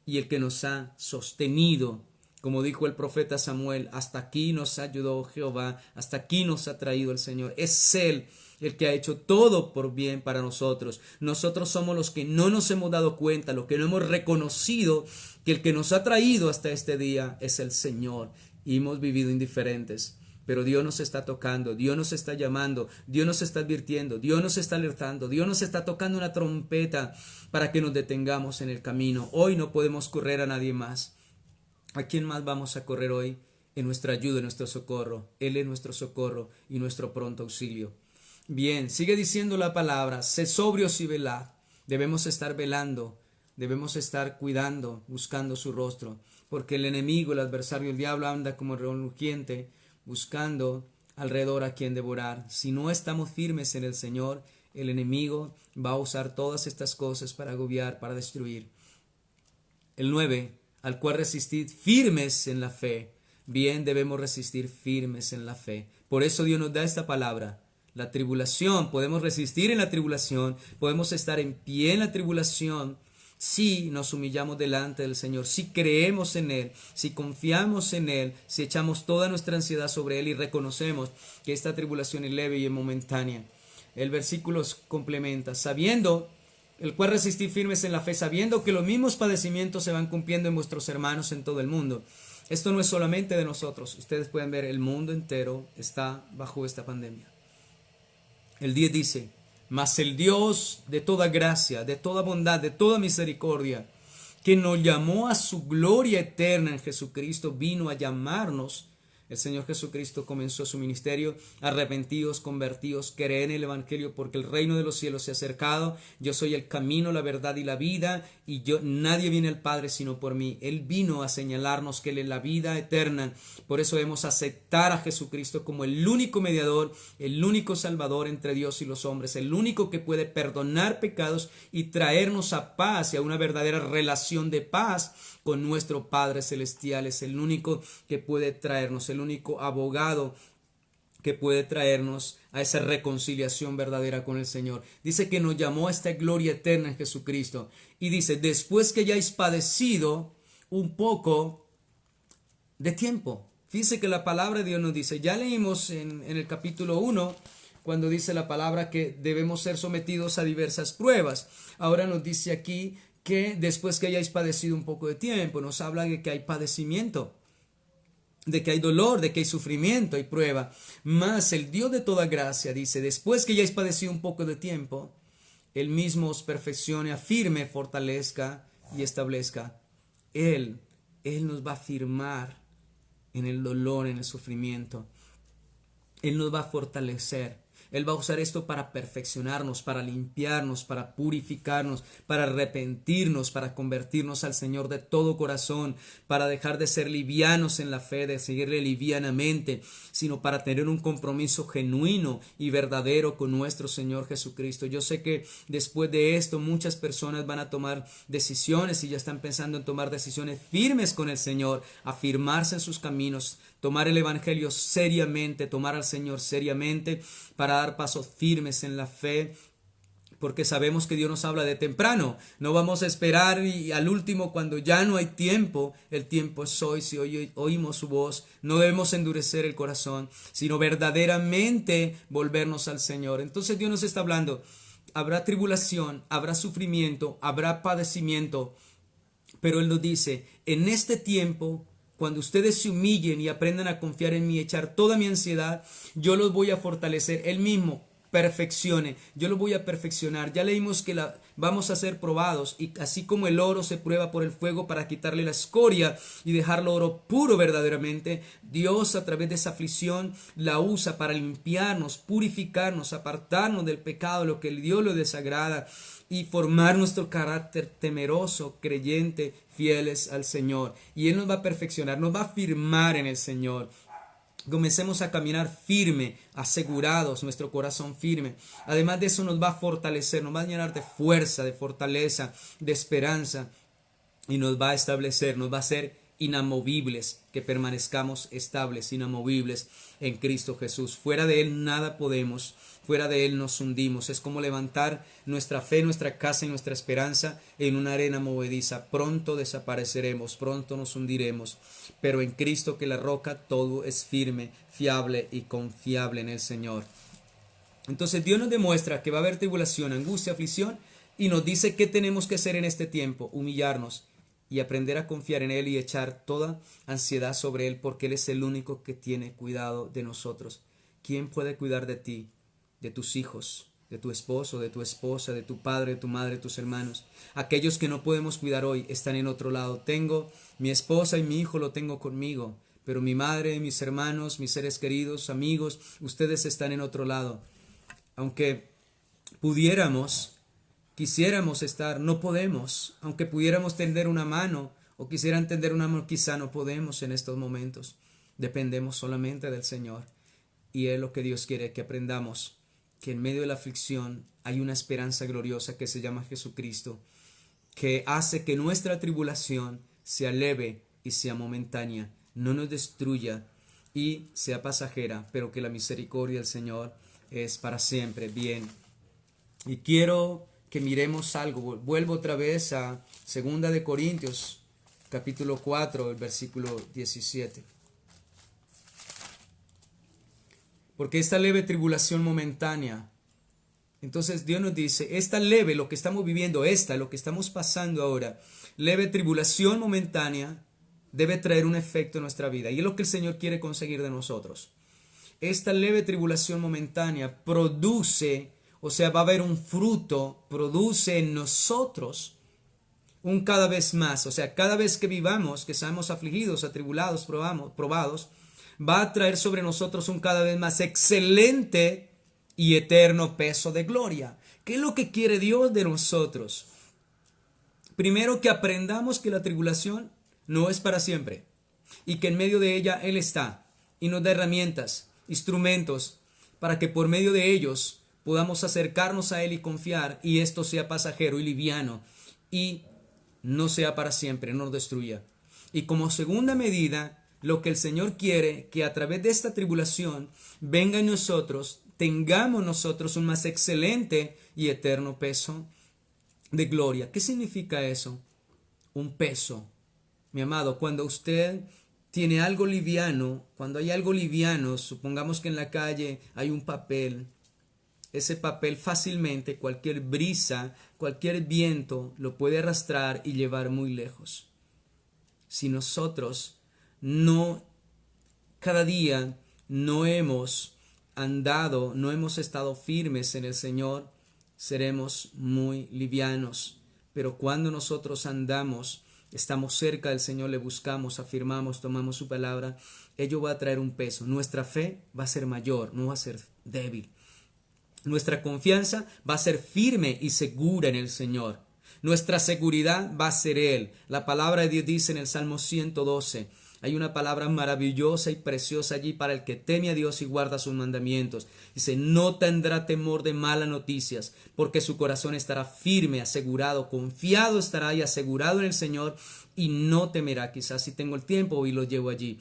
y el que nos ha sostenido. Como dijo el profeta Samuel, hasta aquí nos ayudó Jehová, hasta aquí nos ha traído el Señor. Es Él el que ha hecho todo por bien para nosotros. Nosotros somos los que no nos hemos dado cuenta, los que no hemos reconocido que el que nos ha traído hasta este día es el Señor, y hemos vivido indiferentes. Pero Dios nos está tocando, Dios nos está llamando, Dios nos está advirtiendo, Dios nos está alertando, Dios nos está tocando una trompeta para que nos detengamos en el camino. Hoy no podemos correr a nadie más. ¿A quién más vamos a correr hoy en nuestra ayuda, en nuestro socorro? Él es nuestro socorro y nuestro pronto auxilio. Bien, sigue diciendo la palabra, sed sobrios y velad. Debemos estar velando, debemos estar cuidando, buscando su rostro, porque el enemigo, el adversario, el diablo anda como león rugiente, buscando alrededor a quien devorar. Si no estamos firmes en el Señor, el enemigo va a usar todas estas cosas para agobiar, para destruir. El 9, al cual resistid firmes en la fe. Bien, debemos resistir firmes en la fe. Por eso Dios nos da esta palabra. La tribulación, podemos resistir en la tribulación, podemos estar en pie en la tribulación, si nos humillamos delante del Señor, si creemos en Él, si confiamos en Él, si echamos toda nuestra ansiedad sobre Él y reconocemos que esta tribulación es leve y es momentánea. El versículo complementa, sabiendo, el cual resistir firmes en la fe, sabiendo que los mismos padecimientos se van cumpliendo en vuestros hermanos en todo el mundo. Esto no es solamente de nosotros, ustedes pueden ver, el mundo entero está bajo esta pandemia. El 10 dice, mas el Dios de toda gracia, de toda bondad, de toda misericordia, que nos llamó a su gloria eterna en Jesucristo, vino a llamarnos. El Señor Jesucristo comenzó su ministerio, arrepentidos, convertidos, creed en el Evangelio, porque el reino de los cielos se ha acercado. Yo soy el camino, la verdad y la vida, y nadie viene al Padre sino por mí. Él vino a señalarnos que Él es la vida eterna. Por eso debemos aceptar a Jesucristo como el único mediador, el único salvador entre Dios y los hombres, el único que puede perdonar pecados y traernos a paz y a una verdadera relación de paz con nuestro Padre Celestial. Es el único que puede traernos, el único abogado que puede traernos a esa reconciliación verdadera con el Señor. Dice que nos llamó a esta gloria eterna en Jesucristo. Y dice, después que hayáis padecido un poco de tiempo. Fíjense que la palabra de Dios nos dice, ya leímos en el capítulo 1, cuando dice la palabra que debemos ser sometidos a diversas pruebas. Ahora nos dice aquí que después que hayáis padecido un poco de tiempo, nos habla de que hay padecimiento, de que hay dolor, de que hay sufrimiento, hay prueba. Mas el Dios de toda gracia dice, después que hayáis padecido un poco de tiempo, Él mismo os perfeccione, afirme, fortalezca y establezca. Él nos va a afirmar en el dolor, en el sufrimiento. Él nos va a fortalecer. Él va a usar esto para perfeccionarnos, para limpiarnos, para purificarnos, para arrepentirnos, para convertirnos al Señor de todo corazón, para dejar de ser livianos en la fe, de seguirle livianamente, sino para tener un compromiso genuino y verdadero con nuestro Señor Jesucristo. Yo sé que después de esto muchas personas van a tomar decisiones y ya están pensando en tomar decisiones firmes con el Señor, afirmarse en sus caminos, tomar el Evangelio seriamente, tomar al Señor seriamente, para dar pasos firmes en la fe, porque sabemos que Dios nos habla de temprano. No vamos a esperar y al último, cuando ya no hay tiempo. El tiempo es hoy. Si hoy oímos su voz, no debemos endurecer el corazón, sino verdaderamente volvernos al Señor. Entonces Dios nos está hablando, habrá tribulación, habrá sufrimiento, habrá padecimiento, pero Él nos dice, en este tiempo cuando ustedes se humillen y aprendan a confiar en mí, echar toda mi ansiedad, yo los voy a fortalecer. Él mismo perfeccione, yo los voy a perfeccionar. Ya leímos que vamos a ser probados, y así como el oro se prueba por el fuego para quitarle la escoria y dejarlo oro puro verdaderamente, Dios a través de esa aflicción la usa para limpiarnos, purificarnos, apartarnos del pecado, lo que Dios le desagrada, y formar nuestro carácter temeroso, creyente, fieles al Señor. Y Él nos va a perfeccionar, nos va a firmar en el Señor. Comencemos a caminar firme, asegurados, nuestro corazón firme. Además de eso nos va a fortalecer, nos va a llenar de fuerza, de fortaleza, de esperanza, y nos va a establecer, nos va a hacer inamovibles, que permanezcamos estables, inamovibles en Cristo Jesús. Fuera de Él nada podemos, fuera de Él nos hundimos. Es como levantar nuestra fe, nuestra casa y nuestra esperanza en una arena movediza. Pronto desapareceremos, pronto nos hundiremos, pero en Cristo, que la roca, todo es firme, fiable y confiable en el Señor. Entonces Dios nos demuestra que va a haber tribulación, angustia, aflicción, y nos dice qué tenemos que hacer en este tiempo: humillarnos y aprender a confiar en Él y echar toda ansiedad sobre Él, porque Él es el único que tiene cuidado de nosotros. ¿Quién puede cuidar de ti, de tus hijos, de tu esposo, de tu esposa, de tu padre, de tu madre, de tus hermanos? Aquellos que no podemos cuidar hoy están en otro lado. Tengo mi esposa y mi hijo, lo tengo conmigo, pero mi madre, mis hermanos, mis seres queridos, amigos, ustedes están en otro lado. Aunque quisiéramos estar, no podemos. Aunque pudiéramos tender una mano o quisieran tender una mano, quizá no podemos en estos momentos. Dependemos solamente del Señor, y es lo que Dios quiere que aprendamos, que en medio de la aflicción hay una esperanza gloriosa que se llama Jesucristo, que hace que nuestra tribulación sea leve y sea momentánea, no nos destruya y sea pasajera, pero que la misericordia del Señor es para siempre. Bien, y quiero que miremos algo. Vuelvo otra vez a 2 de Corintios, capítulo 4, el versículo 17. Porque esta leve tribulación momentánea, entonces Dios nos dice, esta leve, lo que estamos viviendo, lo que estamos pasando ahora, leve tribulación momentánea, debe traer un efecto en nuestra vida. Y es lo que el Señor quiere conseguir de nosotros. Esta leve tribulación momentánea produce, o sea, va a haber un fruto, produce en nosotros un cada vez más. O sea, cada vez que vivamos, que seamos afligidos, atribulados, probados, va a traer sobre nosotros un cada vez más excelente y eterno peso de gloria. ¿Qué es lo que quiere Dios de nosotros? Primero, que aprendamos que la tribulación no es para siempre, y que en medio de ella Él está y nos da herramientas, instrumentos, para que por medio de ellos podamos acercarnos a Él y confiar, y esto sea pasajero y liviano, y no sea para siempre, no nos destruya. Y como segunda medida, lo que el Señor quiere, que a través de esta tribulación venga en nosotros, tengamos nosotros un más excelente y eterno peso de gloria. ¿Qué significa eso? Un peso. Mi amado, cuando usted tiene algo liviano, cuando hay algo liviano, supongamos que en la calle hay un papel, ese papel fácilmente cualquier brisa, cualquier viento lo puede arrastrar y llevar muy lejos. Si nosotros cada día no hemos andado, no hemos estado firmes en el Señor, seremos muy livianos. Pero cuando nosotros andamos, estamos cerca del Señor, le buscamos, afirmamos, tomamos su palabra, ello va a traer un peso. Nuestra fe va a ser mayor, no va a ser débil. Nuestra confianza va a ser firme y segura en el Señor. Nuestra seguridad va a ser Él. La palabra de Dios dice en el Salmo 112, hay una palabra maravillosa y preciosa allí para el que teme a Dios y guarda sus mandamientos. Dice, no tendrá temor de malas noticias, porque su corazón estará firme, asegurado, confiado estará y asegurado en el Señor, y no temerá. Quizás si tengo el tiempo y lo llevo allí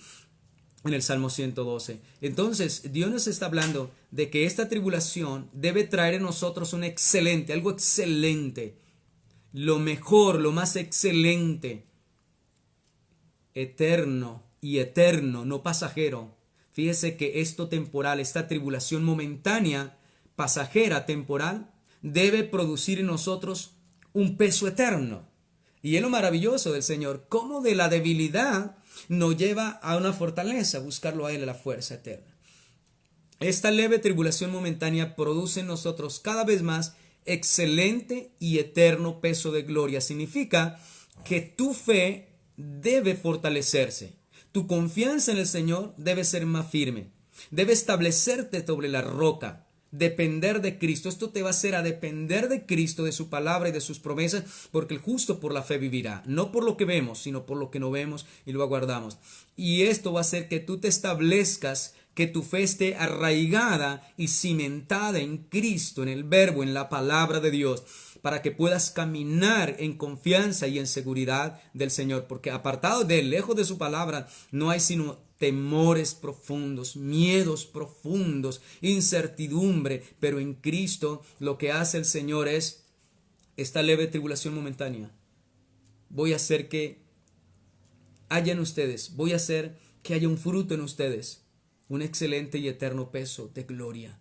en el Salmo 112. Entonces, Dios nos está hablando de que esta tribulación debe traer en nosotros un excelente, algo excelente, lo mejor, lo más excelente, eterno y eterno, no pasajero. Fíjese que esto temporal, esta tribulación momentánea, pasajera, temporal, debe producir en nosotros un peso eterno. Y es lo maravilloso del Señor, cómo de la debilidad nos lleva a una fortaleza, buscarlo a Él, a la fuerza eterna. Esta leve tribulación momentánea produce en nosotros cada vez más excelente y eterno peso de gloria. Significa que tu fe debe fortalecerse. Tu confianza en el Señor debe ser más firme. Debe establecerte sobre la roca. Depender de Cristo. Esto te va a hacer a depender de Cristo, de su palabra y de sus promesas, porque el justo por la fe vivirá. No por lo que vemos, sino por lo que no vemos y lo aguardamos. Y esto va a hacer que tú te establezcas, que tu fe esté arraigada y cimentada en Cristo, en el Verbo, en la palabra de Dios, para que puedas caminar en confianza y en seguridad del Señor, porque apartado de Él, lejos de su palabra, no hay sino temores profundos, miedos profundos, incertidumbre, pero en Cristo lo que hace el Señor es esta leve tribulación momentánea. Voy a hacer que haya en ustedes, voy a hacer que haya un fruto en ustedes, un excelente y eterno peso de gloria.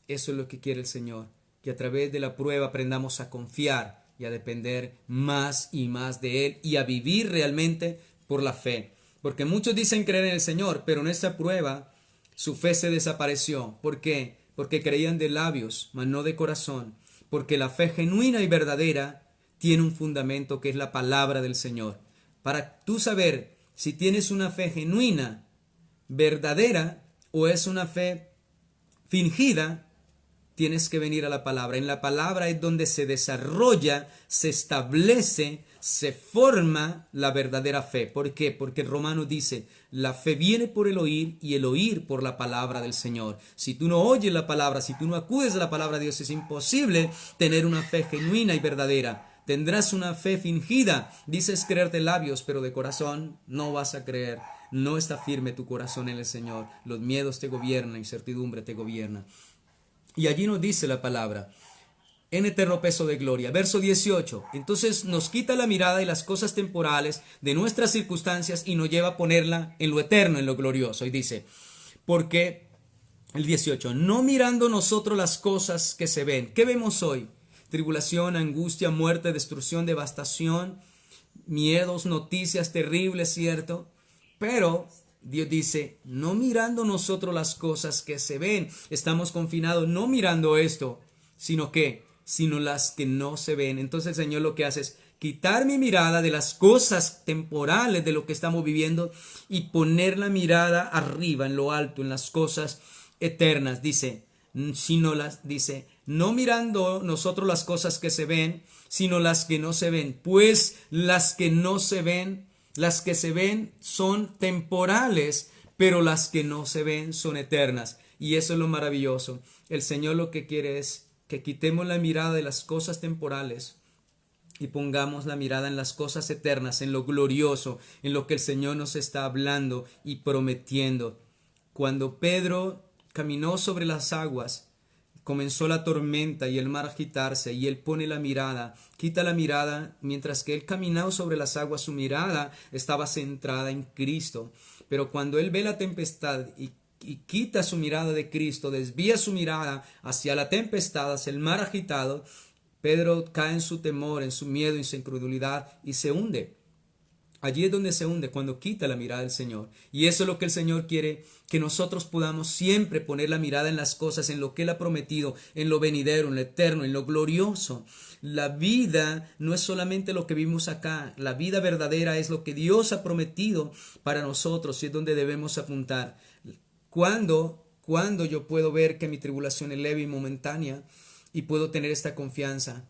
Eso es lo que quiere el Señor, que a través de la prueba aprendamos a confiar y a depender más y más de Él y a vivir realmente por la fe. Porque muchos dicen creer en el Señor, pero en esta prueba su fe se desapareció. ¿Por qué? Porque creían de labios, mas no de corazón. Porque la fe genuina y verdadera tiene un fundamento que es la palabra del Señor. Para tú saber si tienes una fe genuina, verdadera o es una fe fingida, tienes que venir a la palabra. En la palabra es donde se desarrolla, se establece, se forma la verdadera fe. ¿Por qué? Porque el Romano dice, la fe viene por el oír y el oír por la palabra del Señor. Si tú no oyes la palabra, si tú no acudes a la palabra de Dios, es imposible tener una fe genuina y verdadera. Tendrás una fe fingida. Dices creer de labios, pero de corazón no vas a creer. No está firme tu corazón en el Señor. Los miedos te gobiernan, la incertidumbre te gobierna. Y allí nos dice la palabra, en eterno peso de gloria. Verso 18. Entonces nos quita la mirada y las cosas temporales de nuestras circunstancias y nos lleva a ponerla en lo eterno, en lo glorioso. Y dice, porque el 18, no mirando nosotros las cosas que se ven. ¿Qué vemos hoy? Tribulación, angustia, muerte, destrucción, devastación, miedos, noticias terribles, ¿cierto? Pero Dios dice, no mirando nosotros las cosas que se ven. Estamos confinados no mirando esto, sino las que no se ven. Entonces el Señor lo que hace es quitar mi mirada de las cosas temporales de lo que estamos viviendo y poner la mirada arriba, en lo alto, en las cosas eternas. Dice, no mirando nosotros las cosas que se ven, sino las que no se ven. Pues las que no se ven, las que se ven son temporales, pero las que no se ven son eternas. Y eso es lo maravilloso. El Señor lo que quiere es que quitemos la mirada de las cosas temporales y pongamos la mirada en las cosas eternas, en lo glorioso, en lo que el Señor nos está hablando y prometiendo. Cuando Pedro caminó sobre las aguas, comenzó la tormenta y el mar a agitarse, y él pone la mirada, quita la mirada, mientras que él caminaba sobre las aguas, su mirada estaba centrada en Cristo. Pero cuando él ve la tempestad y quita su mirada de Cristo, desvía su mirada hacia la tempestad, hacia el mar agitado, Pedro cae en su temor, en su miedo, en su incredulidad y se hunde. Allí es donde se hunde, cuando quita la mirada del Señor. Y eso es lo que el Señor quiere, que nosotros podamos siempre poner la mirada en las cosas, en lo que Él ha prometido, en lo venidero, en lo eterno, en lo glorioso. La vida no es solamente lo que vimos acá. La vida verdadera es lo que Dios ha prometido para nosotros y es donde debemos apuntar. ¿Cuándo yo puedo ver que mi tribulación es leve y momentánea y puedo tener esta confianza?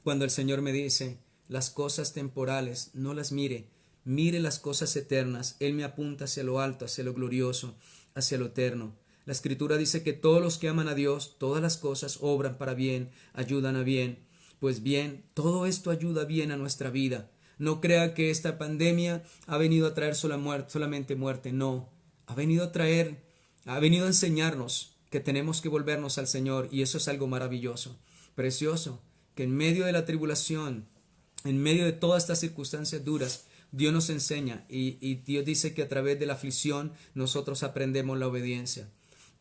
Cuando el Señor me dice, las cosas temporales no las mire, mire las cosas eternas. Él me apunta hacia lo alto, hacia lo glorioso, hacia lo eterno. La Escritura dice que todos los que aman a Dios, todas las cosas obran para bien, ayudan a bien. Pues bien, todo esto ayuda bien a nuestra vida. No crea que esta pandemia ha venido a traer solamente muerte. No, ha venido a enseñarnos que tenemos que volvernos al Señor, y eso es algo maravilloso, precioso, que en medio de la tribulación, en medio de todas estas circunstancias duras, Dios nos enseña y Dios dice que a través de la aflicción nosotros aprendemos la obediencia.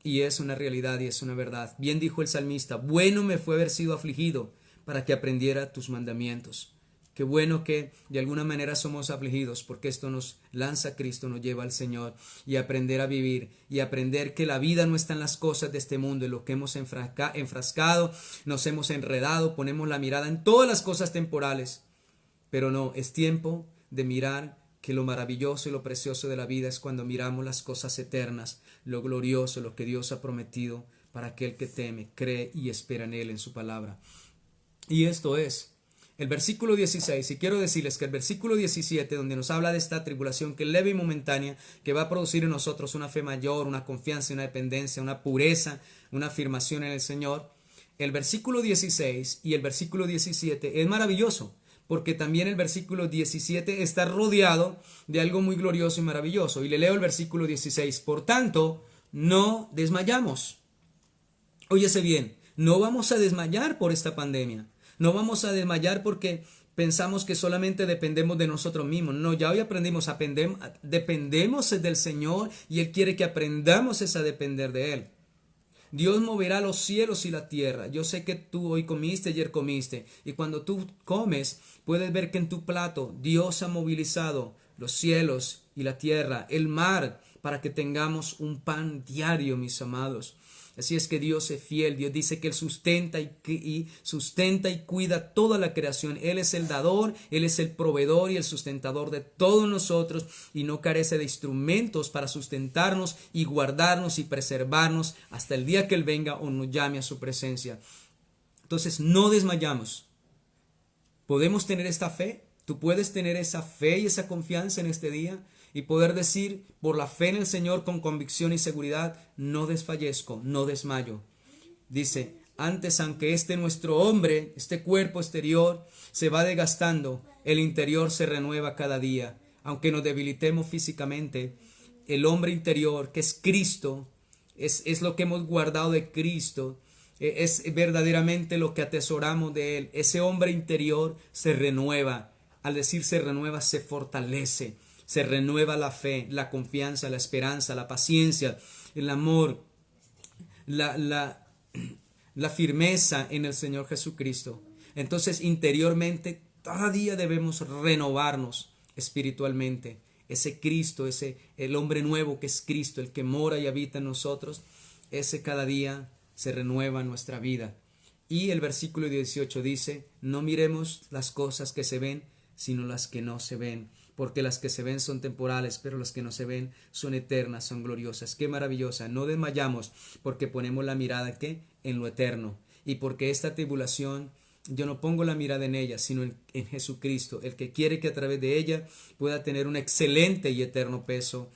Y es una realidad y es una verdad. Bien dijo el salmista, bueno me fue haber sido afligido para que aprendiera tus mandamientos. Qué bueno que de alguna manera somos afligidos, porque esto nos lanza a Cristo, nos lleva al Señor, y aprender a vivir y aprender que la vida no está en las cosas de este mundo, en lo que hemos enfrascado, nos hemos enredado, ponemos la mirada en todas las cosas temporales. Pero no, es tiempo de mirar que lo maravilloso y lo precioso de la vida es cuando miramos las cosas eternas, lo glorioso, lo que Dios ha prometido para aquel que teme, cree y espera en Él, en su palabra. Y esto es el versículo 16, y quiero decirles que el versículo 17, donde nos habla de esta tribulación que es leve y momentánea, que va a producir en nosotros una fe mayor, una confianza, una dependencia, una pureza, una afirmación en el Señor, el versículo 16 y el versículo 17 es maravilloso, porque también el versículo 17 está rodeado de algo muy glorioso y maravilloso. Y le leo el versículo 16, por tanto, no desmayamos. Óyese bien, no vamos a desmayar por esta pandemia. No vamos a desmayar porque pensamos que solamente dependemos de nosotros mismos. No, ya hoy aprendimos, dependemos del Señor, y Él quiere que aprendamos a depender de Él. Dios moverá los cielos y la tierra. Yo sé que tú hoy comiste, ayer comiste, y cuando tú comes puedes ver que en tu plato Dios ha movilizado los cielos y la tierra, el mar, para que tengamos un pan diario, mis amados. Así es que Dios es fiel. Dios dice que Él sustenta y cuida toda la creación. Él es el dador, Él es el proveedor y el sustentador de todos nosotros, y no carece de instrumentos para sustentarnos y guardarnos y preservarnos hasta el día que Él venga o nos llame a su presencia. Entonces no desmayamos. ¿Podemos tener esta fe? ¿Tú puedes tener esa fe y esa confianza en este día? Y poder decir por la fe en el Señor con convicción y seguridad, no desfallezco, no desmayo. Dice, antes aunque nuestro hombre, este cuerpo exterior se va desgastando, el interior se renueva cada día. Aunque nos debilitemos físicamente, el hombre interior, que es Cristo, es lo que hemos guardado de Cristo, es verdaderamente lo que atesoramos de Él. Ese hombre interior se renueva. Al decir se renueva, se fortalece. Se renueva la fe, la confianza, la esperanza, la paciencia, el amor, la firmeza en el Señor Jesucristo. Entonces, interiormente, cada día debemos renovarnos espiritualmente. Ese Cristo, el hombre nuevo que es Cristo, el que mora y habita en nosotros, ese cada día se renueva en nuestra vida. Y el versículo 18 dice, no miremos las cosas que se ven, sino las que no se ven. Porque las que se ven son temporales, pero las que no se ven son eternas, son gloriosas. Qué maravillosa. No desmayamos porque ponemos la mirada ¿qué? En lo eterno. Y porque esta tribulación, yo no pongo la mirada en ella, sino en Jesucristo, el que quiere que a través de ella pueda tener un excelente y eterno peso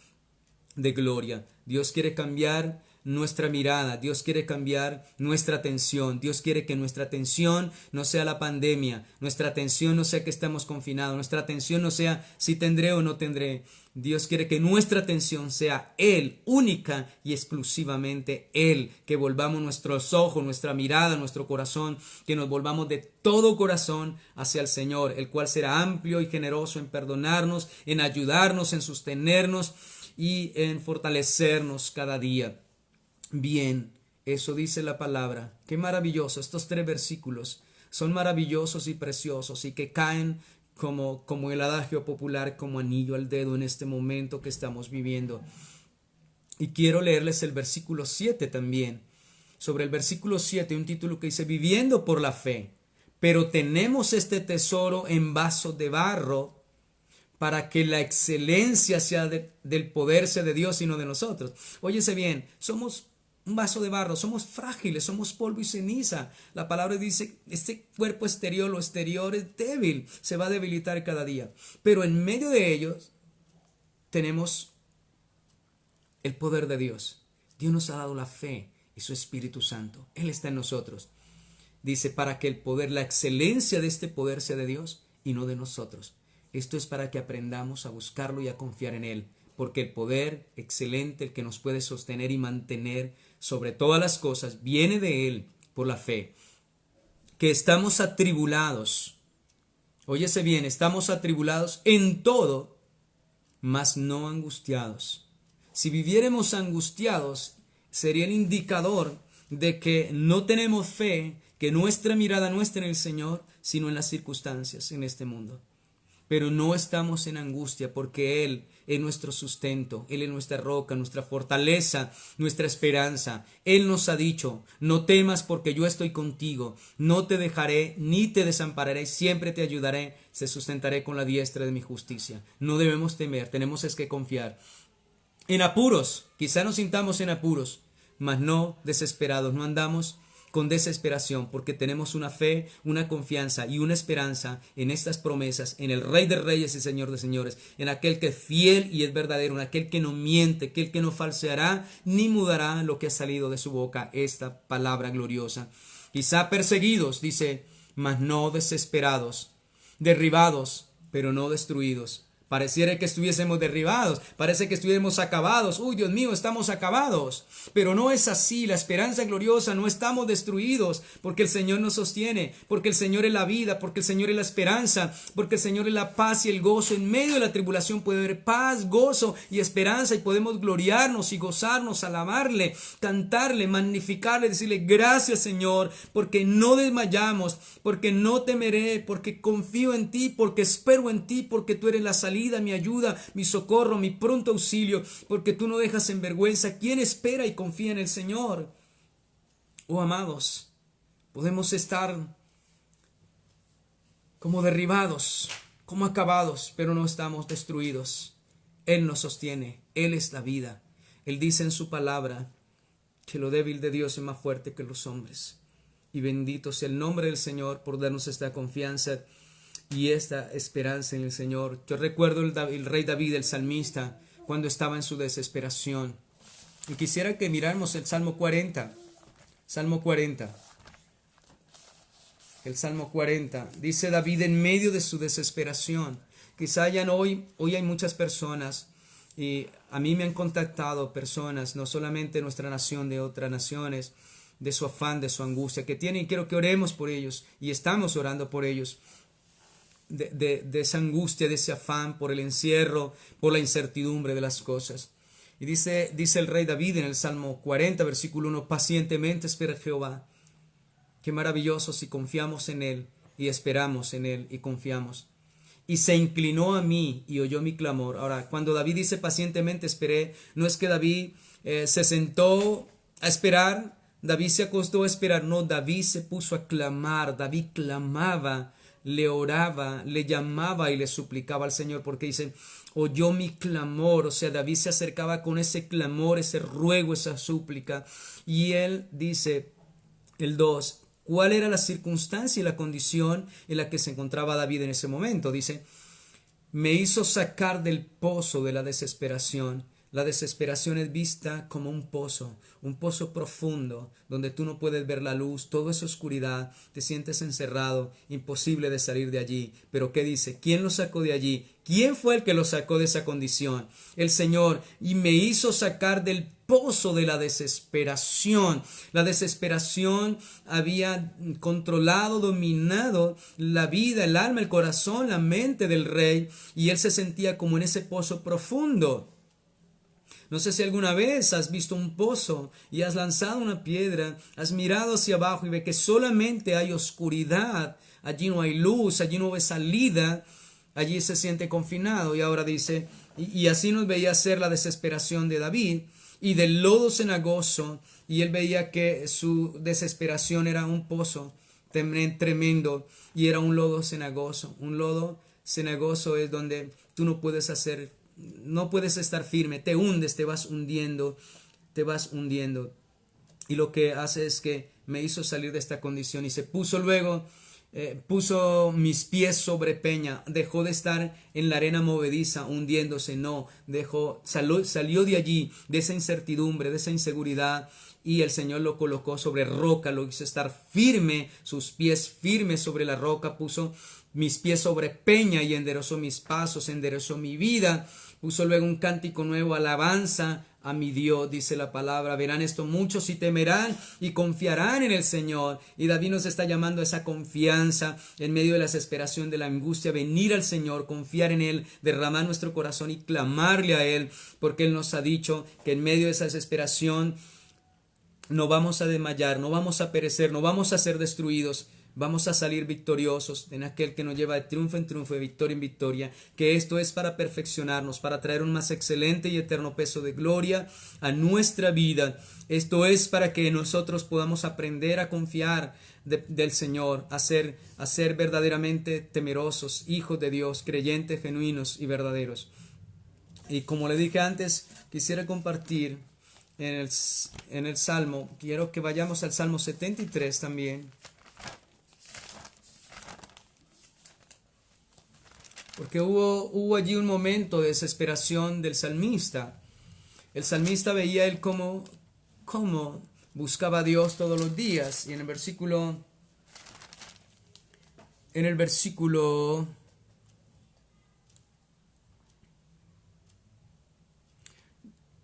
de gloria. Dios quiere cambiar nuestra mirada, Dios quiere cambiar nuestra atención. Dios quiere que nuestra atención no sea la pandemia, nuestra atención no sea que estamos confinados, nuestra atención no sea si tendré o no tendré. Dios quiere que nuestra atención sea Él, única y exclusivamente Él, que volvamos nuestros ojos, nuestra mirada, nuestro corazón, que nos volvamos de todo corazón hacia el Señor, el cual será amplio y generoso en perdonarnos, en ayudarnos, en sostenernos y en fortalecernos cada día. Bien, eso dice la palabra. Qué maravilloso. Estos 3 versículos son maravillosos y preciosos, y que caen como el adagio popular, como anillo al dedo en este momento que estamos viviendo. Y quiero leerles el versículo 7 también. Sobre el versículo 7, un título que dice, viviendo por la fe, pero tenemos este tesoro en vasos de barro, para que la excelencia sea del poder sea de Dios y no de nosotros. Óyese bien, somos un vaso de barro, somos frágiles, somos polvo y ceniza. La palabra dice, este cuerpo exterior, lo exterior es débil, se va a debilitar cada día. Pero en medio de ellos tenemos el poder de Dios. Dios nos ha dado la fe y su Espíritu Santo. Él está en nosotros. Dice, para que el poder, la excelencia de este poder sea de Dios y no de nosotros. Esto es para que aprendamos a buscarlo y a confiar en Él, porque el poder excelente, el que nos puede sostener y mantener sobre todas las cosas, viene de Él por la fe. Que estamos atribulados, óyese bien, estamos atribulados en todo, mas no angustiados. Si viviéramos angustiados, sería el indicador de que no tenemos fe que nuestra mirada no está en el Señor, sino en las circunstancias en este mundo. Pero no estamos en angustia porque Él es nuestro sustento, Él es nuestra roca, nuestra fortaleza, nuestra esperanza. Él nos ha dicho, no temas porque yo estoy contigo, no te dejaré ni te desampararé, siempre te ayudaré, te sustentaré con la diestra de mi justicia. No debemos temer, tenemos es que confiar. En apuros, quizá nos sintamos en apuros, mas no desesperados, no andamos con desesperación, porque tenemos una fe, una confianza y una esperanza en estas promesas, en el Rey de Reyes y Señor de Señores, en aquel que es fiel y es verdadero, en aquel que no miente, aquel que no falseará ni mudará lo que ha salido de su boca, esta palabra gloriosa. Quizá perseguidos, dice, mas no desesperados, derribados, pero no destruidos. Pareciera que estuviésemos derribados, parece que estuviésemos acabados. Uy, Dios mío, estamos acabados. Pero no es así, la esperanza gloriosa, no estamos destruidos, porque el Señor nos sostiene, porque el Señor es la vida, porque el Señor es la esperanza, porque el Señor es la paz y el gozo. En medio de la tribulación puede haber paz, gozo y esperanza, y podemos gloriarnos y gozarnos, alabarle, cantarle, magnificarle, decirle gracias, Señor, porque no desmayamos, porque no temeré, porque confío en ti, porque espero en ti, porque tú eres la salida, mi ayuda, mi socorro, mi pronto auxilio, porque tú no dejas en vergüenza. ¿Quién espera y confía en el Señor? Oh, amados, podemos estar como derribados, como acabados, pero no estamos destruidos. Él nos sostiene, Él es la vida. Él dice en su palabra que lo débil de Dios es más fuerte que los hombres. Y bendito sea el nombre del Señor por darnos esta confianza y esta esperanza en el Señor. Yo recuerdo el rey David, el salmista, cuando estaba en su desesperación. Y quisiera que miráramos el Salmo 40. Salmo 40. El Salmo 40. Dice David en medio de su desesperación. Quizá hoy hay muchas personas, y a mí me han contactado personas, no solamente de nuestra nación, de otras naciones, de su afán, de su angustia que tienen, y quiero que oremos por ellos, y estamos orando por ellos. De esa angustia, de ese afán por el encierro, por la incertidumbre de las cosas. Y dice el rey David en el Salmo 40, versículo 1, pacientemente espera Jehová. Qué maravilloso si confiamos en Él y esperamos en Él y confiamos. Y se inclinó a mí y oyó mi clamor. Ahora, cuando David dice pacientemente esperé, no es que David se sentó a esperar, David se acostó a esperar, no, David se puso a clamar, David clamaba, le oraba, le llamaba y le suplicaba al Señor, porque dice, oyó mi clamor. O sea, David se acercaba con ese clamor, ese ruego, esa súplica. Y él dice, el 2, ¿cuál era la circunstancia y la condición en la que se encontraba David en ese momento? Dice, me hizo sacar del pozo de la desesperación. La desesperación es vista como un pozo profundo, donde tú no puedes ver la luz, todo es oscuridad, te sientes encerrado, imposible de salir de allí. Pero ¿qué dice? ¿Quién lo sacó de allí? ¿Quién fue el que lo sacó de esa condición? El Señor. Y me hizo sacar del pozo de la desesperación. La desesperación había controlado, dominado la vida, el alma, el corazón, la mente del rey, y él se sentía como en ese pozo profundo. No sé si alguna vez has visto un pozo y has lanzado una piedra, has mirado hacia abajo y ves que solamente hay oscuridad, allí no hay luz, allí no hay salida, allí se siente confinado. Y ahora dice, y así nos veía ser la desesperación de David, y del lodo cenagoso, y él veía que su desesperación era un pozo tremendo, y era un lodo cenagoso. Un lodo cenagoso es donde tú no puedes estar firme, te hundes, te vas hundiendo. Y lo que hace es que me hizo salir de esta condición, y se puso luego, puso mis pies sobre peña, dejó de estar en la arena movediza hundiéndose, no, salió de allí, de esa incertidumbre, de esa inseguridad, y el Señor lo colocó sobre roca, lo hizo estar firme, sus pies firmes sobre la roca, puso mis pies sobre peña y enderezó mis pasos, enderezó mi vida. Puso luego un cántico nuevo, alabanza a mi Dios, dice la palabra. Verán esto muchos y temerán y confiarán en el Señor. Y David nos está llamando a esa confianza en medio de la desesperación, de la angustia, venir al Señor, confiar en Él, derramar nuestro corazón y clamarle a Él, porque Él nos ha dicho que en medio de esa desesperación no vamos a desmayar, no vamos a perecer, no vamos a ser destruidos. Vamos a salir victoriosos en aquel que nos lleva de triunfo en triunfo, de victoria en victoria, que esto es para perfeccionarnos, para traer un más excelente y eterno peso de gloria a nuestra vida. Esto es para que nosotros podamos aprender a confiar del Señor, a ser verdaderamente temerosos, hijos de Dios, creyentes genuinos y verdaderos. Y como le dije antes, quisiera compartir en el Salmo, quiero que vayamos al Salmo 73 también. Porque hubo allí un momento de desesperación del salmista. El salmista veía él cómo buscaba a Dios todos los días. Y en el versículo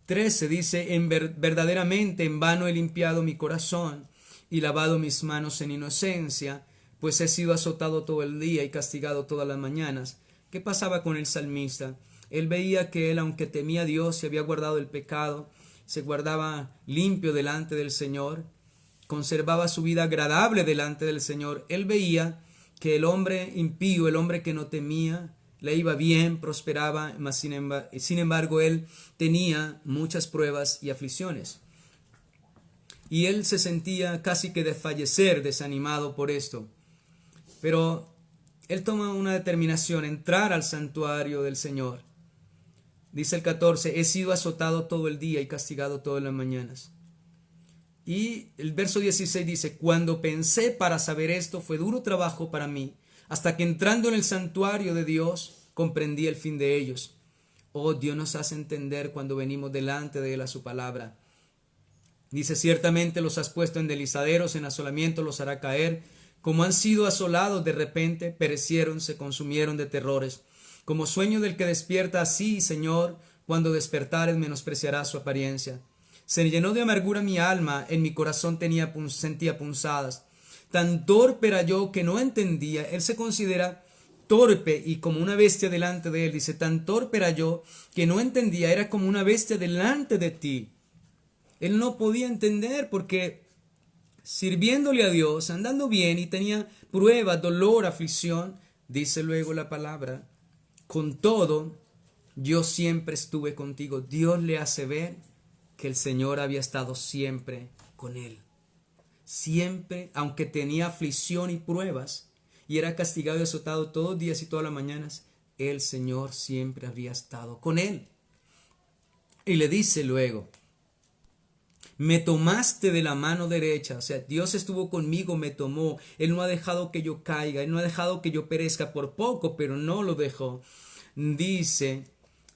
13 dice, verdaderamente en vano he limpiado mi corazón y lavado mis manos en inocencia, pues he sido azotado todo el día y castigado todas las mañanas. ¿Qué pasaba con el salmista? Él veía que él, aunque temía a Dios y había guardado el pecado, se guardaba limpio delante del Señor, conservaba su vida agradable delante del Señor. Él veía que el hombre impío, el hombre que no temía, le iba bien, prosperaba, mas sin embargo él tenía muchas pruebas y aflicciones. Y él se sentía casi que desfallecer, desanimado por esto. Pero él toma una determinación, entrar al santuario del Señor. Dice el 14, he sido azotado todo el día y castigado todas las mañanas. Y el verso 16 dice, cuando pensé para saber esto, fue duro trabajo para mí, hasta que entrando en el santuario de Dios, comprendí el fin de ellos. Oh, Dios nos hace entender cuando venimos delante de Él a su palabra. Dice, ciertamente los has puesto en deslizaderos, en asolamiento los hará caer. Como han sido asolados de repente, perecieron, se consumieron de terrores. Como sueño del que despierta, así, Señor, cuando despertares menospreciará su apariencia. Se llenó de amargura mi alma, en mi corazón sentía punzadas. Tan torpe era yo que no entendía. Él se considera torpe y como una bestia delante de él. Dice, tan torpe era yo que no entendía, era como una bestia delante de ti. Él no podía entender porque sirviéndole a Dios, andando bien y tenía pruebas, dolor, aflicción, dice luego la palabra, con todo, yo siempre estuve contigo. Dios le hace ver que el Señor había estado siempre con él. Siempre, aunque tenía aflicción y pruebas, y era castigado y azotado todos los días y todas las mañanas, el Señor siempre había estado con él. Y le dice luego, me tomaste de la mano derecha, o sea, Dios estuvo conmigo, me tomó, Él no ha dejado que yo caiga, Él no ha dejado que yo perezca por poco, pero no lo dejó. Dice,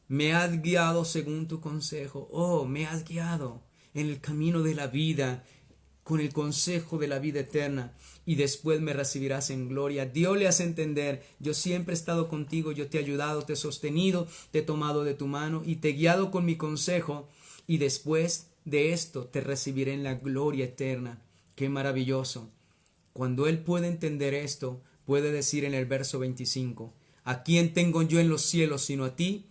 me has guiado según tu consejo, oh, me has guiado en el camino de la vida, con el consejo de la vida eterna, y después me recibirás en gloria. Dios le hace entender, yo siempre he estado contigo, yo te he ayudado, te he sostenido, te he tomado de tu mano y te he guiado con mi consejo, y después de esto te recibiré en la gloria eterna. Qué maravilloso. Cuando él puede entender esto, puede decir en el verso 25, ¿a quién tengo yo en los cielos sino a ti?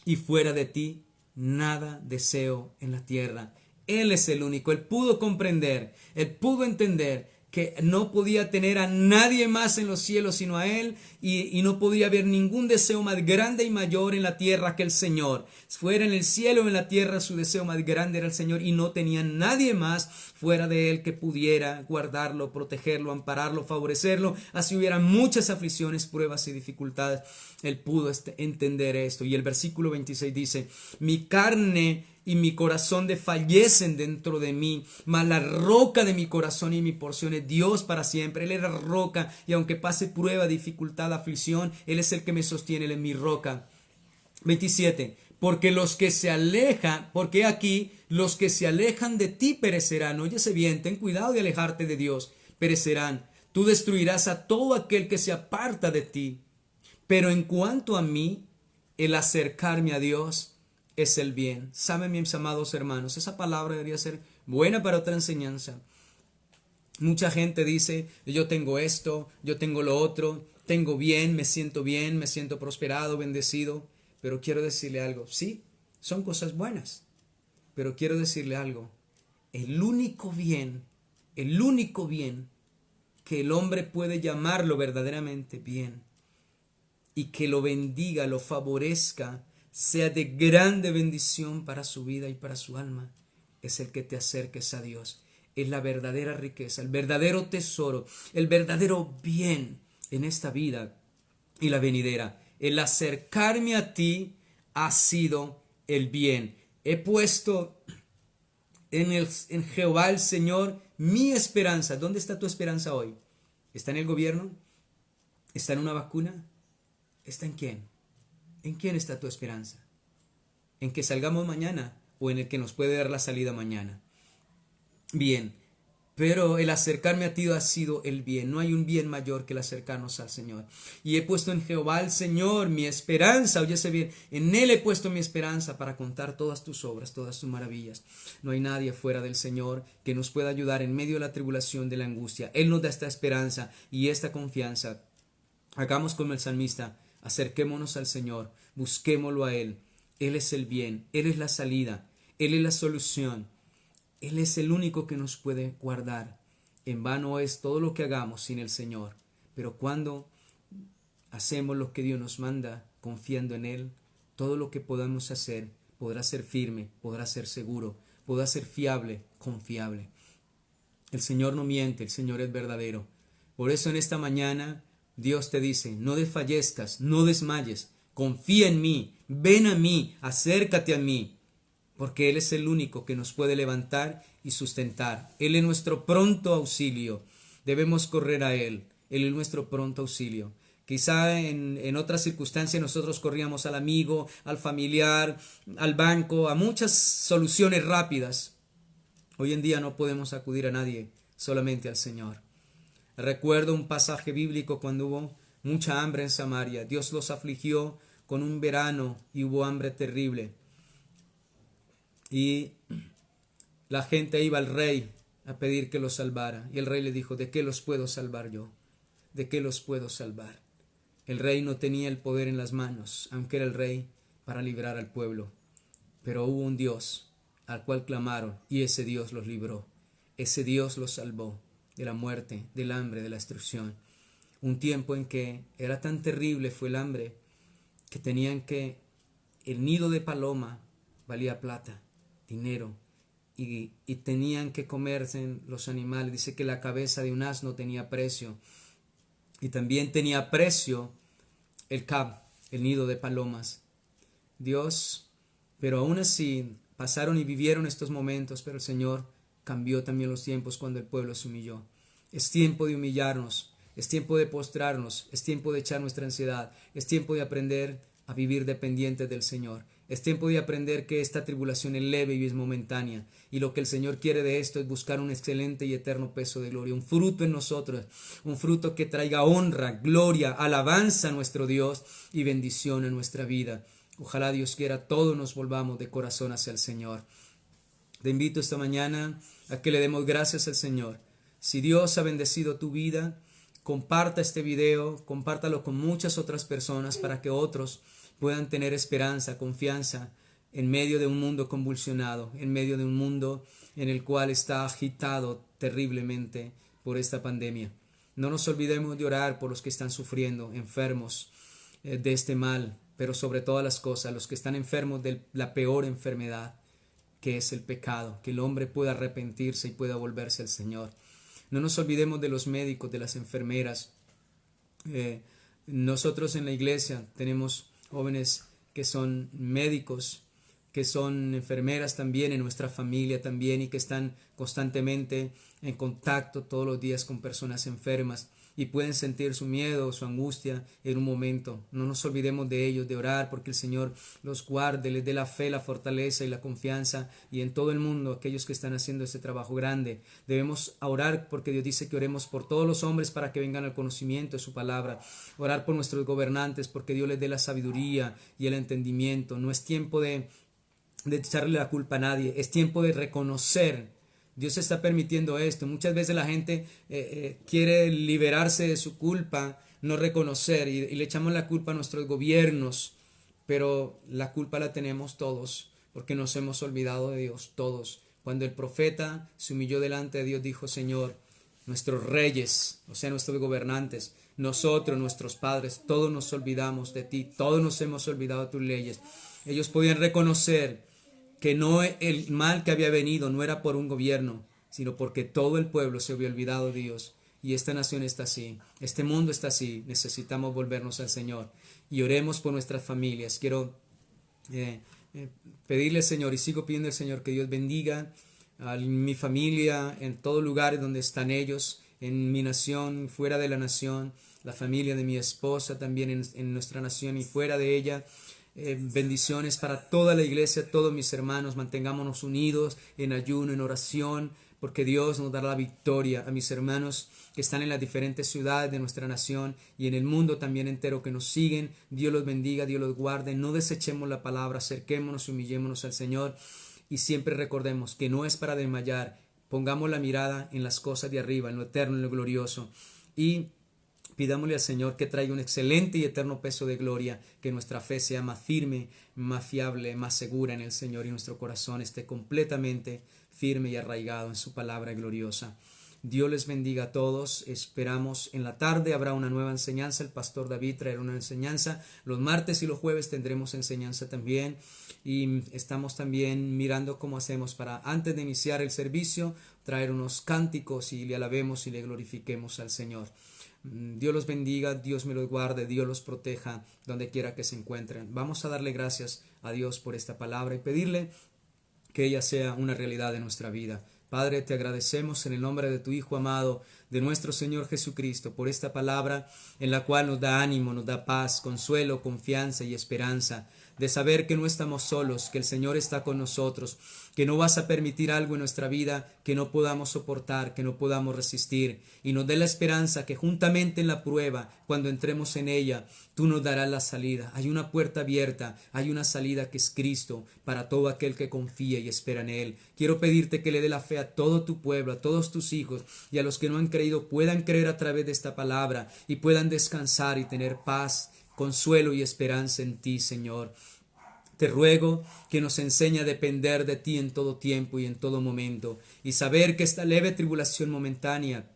Y fuera de ti, nada deseo en la tierra. Él es el único. Él pudo comprender, él pudo entender que no podía tener a nadie más en los cielos sino a Él, y no podía haber ningún deseo más grande y mayor en la tierra que el Señor. Fuera en el cielo o en la tierra, su deseo más grande era el Señor, y no tenía nadie más fuera de Él que pudiera guardarlo, protegerlo, ampararlo, favorecerlo. Así hubieran muchas aflicciones, pruebas y dificultades. Él pudo entender esto. Y el versículo 26 dice, mi carne y mi corazón desfallecen dentro de mí, mas la roca de mi corazón y mi porción es Dios para siempre. Él era roca, y aunque pase prueba, dificultad, aflicción, Él es el que me sostiene, Él es mi roca. 27. Porque aquí los que se alejan de ti perecerán. Óyese bien, ten cuidado de alejarte de Dios, perecerán. Tú destruirás a todo aquel que se aparta de ti. Pero en cuanto a mí, el acercarme a Dios es el bien. Saben, mis amados hermanos, esa palabra debería ser buena para otra enseñanza. Mucha gente dice, yo tengo esto, yo tengo lo otro, tengo bien, me siento prosperado, bendecido. Pero quiero decirle algo, sí, son cosas buenas, pero quiero decirle algo. el único bien que el hombre puede llamarlo verdaderamente bien y que lo bendiga, lo favorezca, sea de grande bendición para su vida y para su alma, es el que te acerques a Dios. Es la verdadera riqueza, el verdadero tesoro, el verdadero bien en esta vida y la venidera. El acercarme a ti ha sido el bien. He puesto en Jehová el Señor mi esperanza. ¿Dónde está tu esperanza hoy? ¿Está en el gobierno? ¿Está en una vacuna? ¿Está en quién? ¿En quién está tu esperanza? ¿En que salgamos mañana o en el que nos puede dar la salida mañana? Bien, pero el acercarme a ti ha sido el bien. No hay un bien mayor que el acercarnos al Señor. Y he puesto en Jehová el Señor mi esperanza. Óyese bien, en Él he puesto mi esperanza para contar todas tus obras, todas tus maravillas. No hay nadie fuera del Señor que nos pueda ayudar en medio de la tribulación, de la angustia. Él nos da esta esperanza y esta confianza. Hagamos como el salmista. Acerquémonos al Señor, busquémoslo a Él. Él es el bien, Él es la salida, Él es la solución. Él es el único que nos puede guardar. En vano es todo lo que hagamos sin el Señor. Pero cuando hacemos lo que Dios nos manda, confiando en Él, todo lo que podamos hacer podrá ser firme, podrá ser seguro, podrá ser fiable, confiable. El Señor no miente, el Señor es verdadero. Por eso en esta mañana Dios te dice, no desfallezcas, no desmayes, confía en mí, ven a mí, acércate a mí, porque Él es el único que nos puede levantar y sustentar. Él es nuestro pronto auxilio, debemos correr a Él, Él es nuestro pronto auxilio. Quizá en otras circunstancias nosotros corríamos al amigo, al familiar, al banco, a muchas soluciones rápidas. Hoy en día no podemos acudir a nadie, solamente al Señor. Recuerdo un pasaje bíblico cuando hubo mucha hambre en Samaria. Dios los afligió con un verano y hubo hambre terrible. Y la gente iba al rey a pedir que los salvara. Y el rey le dijo, ¿de qué los puedo salvar yo? ¿De qué los puedo salvar? El rey no tenía el poder en las manos, aunque era el rey, para librar al pueblo. Pero hubo un Dios al cual clamaron y ese Dios los libró. Ese Dios los salvó de la muerte, del hambre, de la destrucción. Un tiempo en que era tan terrible fue el hambre que el nido de paloma valía plata, dinero, y tenían que comerse los animales. Dice que la cabeza de un asno tenía precio, y también tenía precio el nido de palomas. Dios, pero aún así pasaron y vivieron estos momentos, pero el Señor cambió también los tiempos cuando el pueblo se humilló. Es tiempo de humillarnos, es tiempo de postrarnos, es tiempo de echar nuestra ansiedad, es tiempo de aprender a vivir dependientes del Señor. Es tiempo de aprender que esta tribulación es leve y es momentánea, y lo que el Señor quiere de esto es buscar un excelente y eterno peso de gloria, un fruto en nosotros, un fruto que traiga honra, gloria, alabanza a nuestro Dios y bendición a nuestra vida. Ojalá Dios quiera todos nos volvamos de corazón hacia el Señor. Te invito esta mañana a que le demos gracias al Señor. Si Dios ha bendecido tu vida, comparta este video, compártalo con muchas otras personas para que otros puedan tener esperanza, confianza en medio de un mundo convulsionado, en medio de un mundo en el cual está agitado terriblemente por esta pandemia. No nos olvidemos de orar por los que están sufriendo, enfermos de este mal, pero sobre todas las cosas, los que están enfermos de la peor enfermedad, que es el pecado, que el hombre pueda arrepentirse y pueda volverse al Señor. No nos olvidemos de los médicos, de las enfermeras. Nosotros en la iglesia tenemos jóvenes que son médicos, que son enfermeras también, en nuestra familia también, y que están constantemente en contacto todos los días con personas enfermas y pueden sentir su miedo, su angustia en un momento. No nos olvidemos de ellos, de orar porque el Señor los guarde, les dé la fe, la fortaleza y la confianza, y en todo el mundo aquellos que están haciendo ese trabajo grande. Debemos orar porque Dios dice que oremos por todos los hombres para que vengan al conocimiento de su palabra. Orar por nuestros gobernantes porque Dios les dé la sabiduría y el entendimiento. No es tiempo de echarle la culpa a nadie, es tiempo de reconocer. Dios está permitiendo esto. Muchas veces la gente quiere liberarse de su culpa, no reconocer, y le echamos la culpa a nuestros gobiernos, pero la culpa la tenemos todos, porque nos hemos olvidado de Dios, todos. Cuando el profeta se humilló delante de Dios, dijo: Señor, nuestros reyes, o sea, nuestros gobernantes, nosotros, nuestros padres, todos nos olvidamos de ti, todos nos hemos olvidado de tus leyes. Ellos podían reconocer que no, el mal que había venido no era por un gobierno, sino porque todo el pueblo se había olvidado de Dios. Y esta nación está así, este mundo está así. Necesitamos volvernos al Señor y oremos por nuestras familias. Quiero pedirle al Señor, y sigo pidiendo al Señor, que Dios bendiga a mi familia en todos lugares donde están ellos, en mi nación, fuera de la nación, la familia de mi esposa también en nuestra nación y fuera de ella. Bendiciones para toda la iglesia, todos mis hermanos. Mantengámonos unidos en ayuno, en oración, porque Dios nos dará la victoria. A mis hermanos que están en las diferentes ciudades de nuestra nación y en el mundo también entero que nos siguen, Dios los bendiga, Dios los guarde. No desechemos la palabra, acerquémonos y humillémonos al Señor, y siempre recordemos que no es para desmayar. Pongamos la mirada en las cosas de arriba, en lo eterno, en lo glorioso, y pidámosle al Señor que traiga un excelente y eterno peso de gloria, que nuestra fe sea más firme, más fiable, más segura en el Señor, y nuestro corazón esté completamente firme y arraigado en su palabra gloriosa. Dios les bendiga a todos. Esperamos en la tarde habrá una nueva enseñanza. El pastor David traerá una enseñanza. Los martes y los jueves tendremos enseñanza también. Y estamos también mirando cómo hacemos para, antes de iniciar el servicio, traer unos cánticos y le alabemos y le glorifiquemos al Señor. Dios los bendiga, Dios me los guarde, Dios los proteja donde quiera que se encuentren. Vamos a darle gracias a Dios por esta palabra y pedirle que ella sea una realidad en nuestra vida. Padre, te agradecemos en el nombre de tu Hijo amado, de nuestro Señor Jesucristo, por esta palabra en la cual nos da ánimo, nos da paz, consuelo, confianza y esperanza, de saber que no estamos solos, que el Señor está con nosotros, que no vas a permitir algo en nuestra vida que no podamos soportar, que no podamos resistir, y nos dé la esperanza que juntamente en la prueba, cuando entremos en ella, tú nos darás la salida. Hay una puerta abierta, hay una salida que es Cristo para todo aquel que confía y espera en Él. Quiero pedirte que le dé la fe a todo tu pueblo, a todos tus hijos, y a los que no han creído puedan creer a través de esta palabra y puedan descansar y tener paz, consuelo y esperanza en ti, Señor. Te ruego que nos enseñe a depender de ti en todo tiempo y en todo momento, y saber que esta leve tribulación momentánea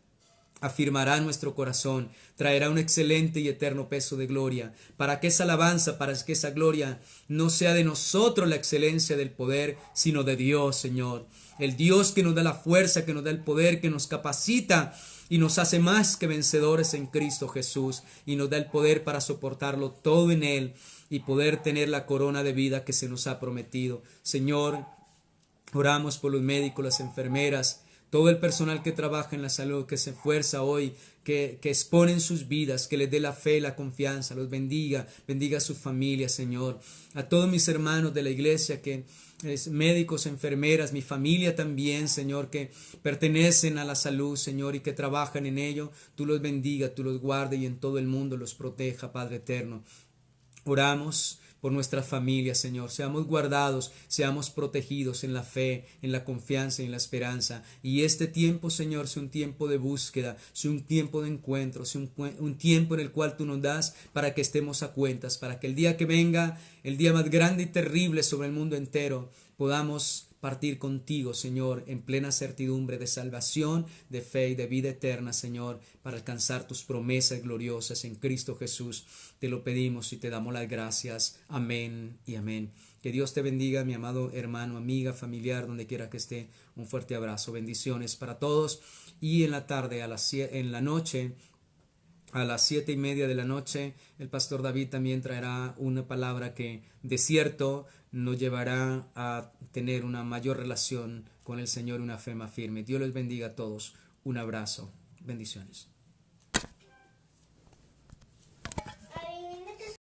afirmará nuestro corazón, traerá un excelente y eterno peso de gloria, para que esa alabanza, para que esa gloria no sea de nosotros la excelencia del poder, sino de Dios, Señor. El Dios que nos da la fuerza, que nos da el poder, que nos capacita y nos hace más que vencedores en Cristo Jesús, y nos da el poder para soportarlo todo en Él y poder tener la corona de vida que se nos ha prometido. Señor, oramos por los médicos, las enfermeras, todo el personal que trabaja en la salud, que se esfuerza hoy, que exponen sus vidas, que les dé la fe y la confianza, los bendiga, bendiga a sus familias, Señor. A todos mis hermanos de la iglesia, que es médicos, enfermeras, mi familia también, Señor, que pertenecen a la salud, Señor, y que trabajan en ello, tú los bendiga, tú los guarde y en todo el mundo los proteja, Padre eterno. Oramos por nuestras familias, Señor. Seamos guardados, seamos protegidos en la fe, en la confianza y en la esperanza. Y este tiempo, Señor, sea un tiempo de búsqueda, sea un tiempo de encuentro, sea un tiempo en el cual tú nos das para que estemos a cuentas, para que el día que venga, el día más grande y terrible sobre el mundo entero, podamos partir contigo, Señor, en plena certidumbre de salvación, de fe y de vida eterna, Señor, para alcanzar tus promesas gloriosas en Cristo Jesús. Te lo pedimos y te damos las gracias. Amén y amén. Que Dios te bendiga, mi amado hermano, amiga, familiar, donde quiera que esté. Un fuerte abrazo. Bendiciones para todos. Y en la tarde, en la noche, a las 7:30 de la noche, el pastor David también traerá una palabra que de cierto nos llevará a tener una mayor relación con el Señor, una fe más firme. Dios les bendiga a todos. Un abrazo. Bendiciones.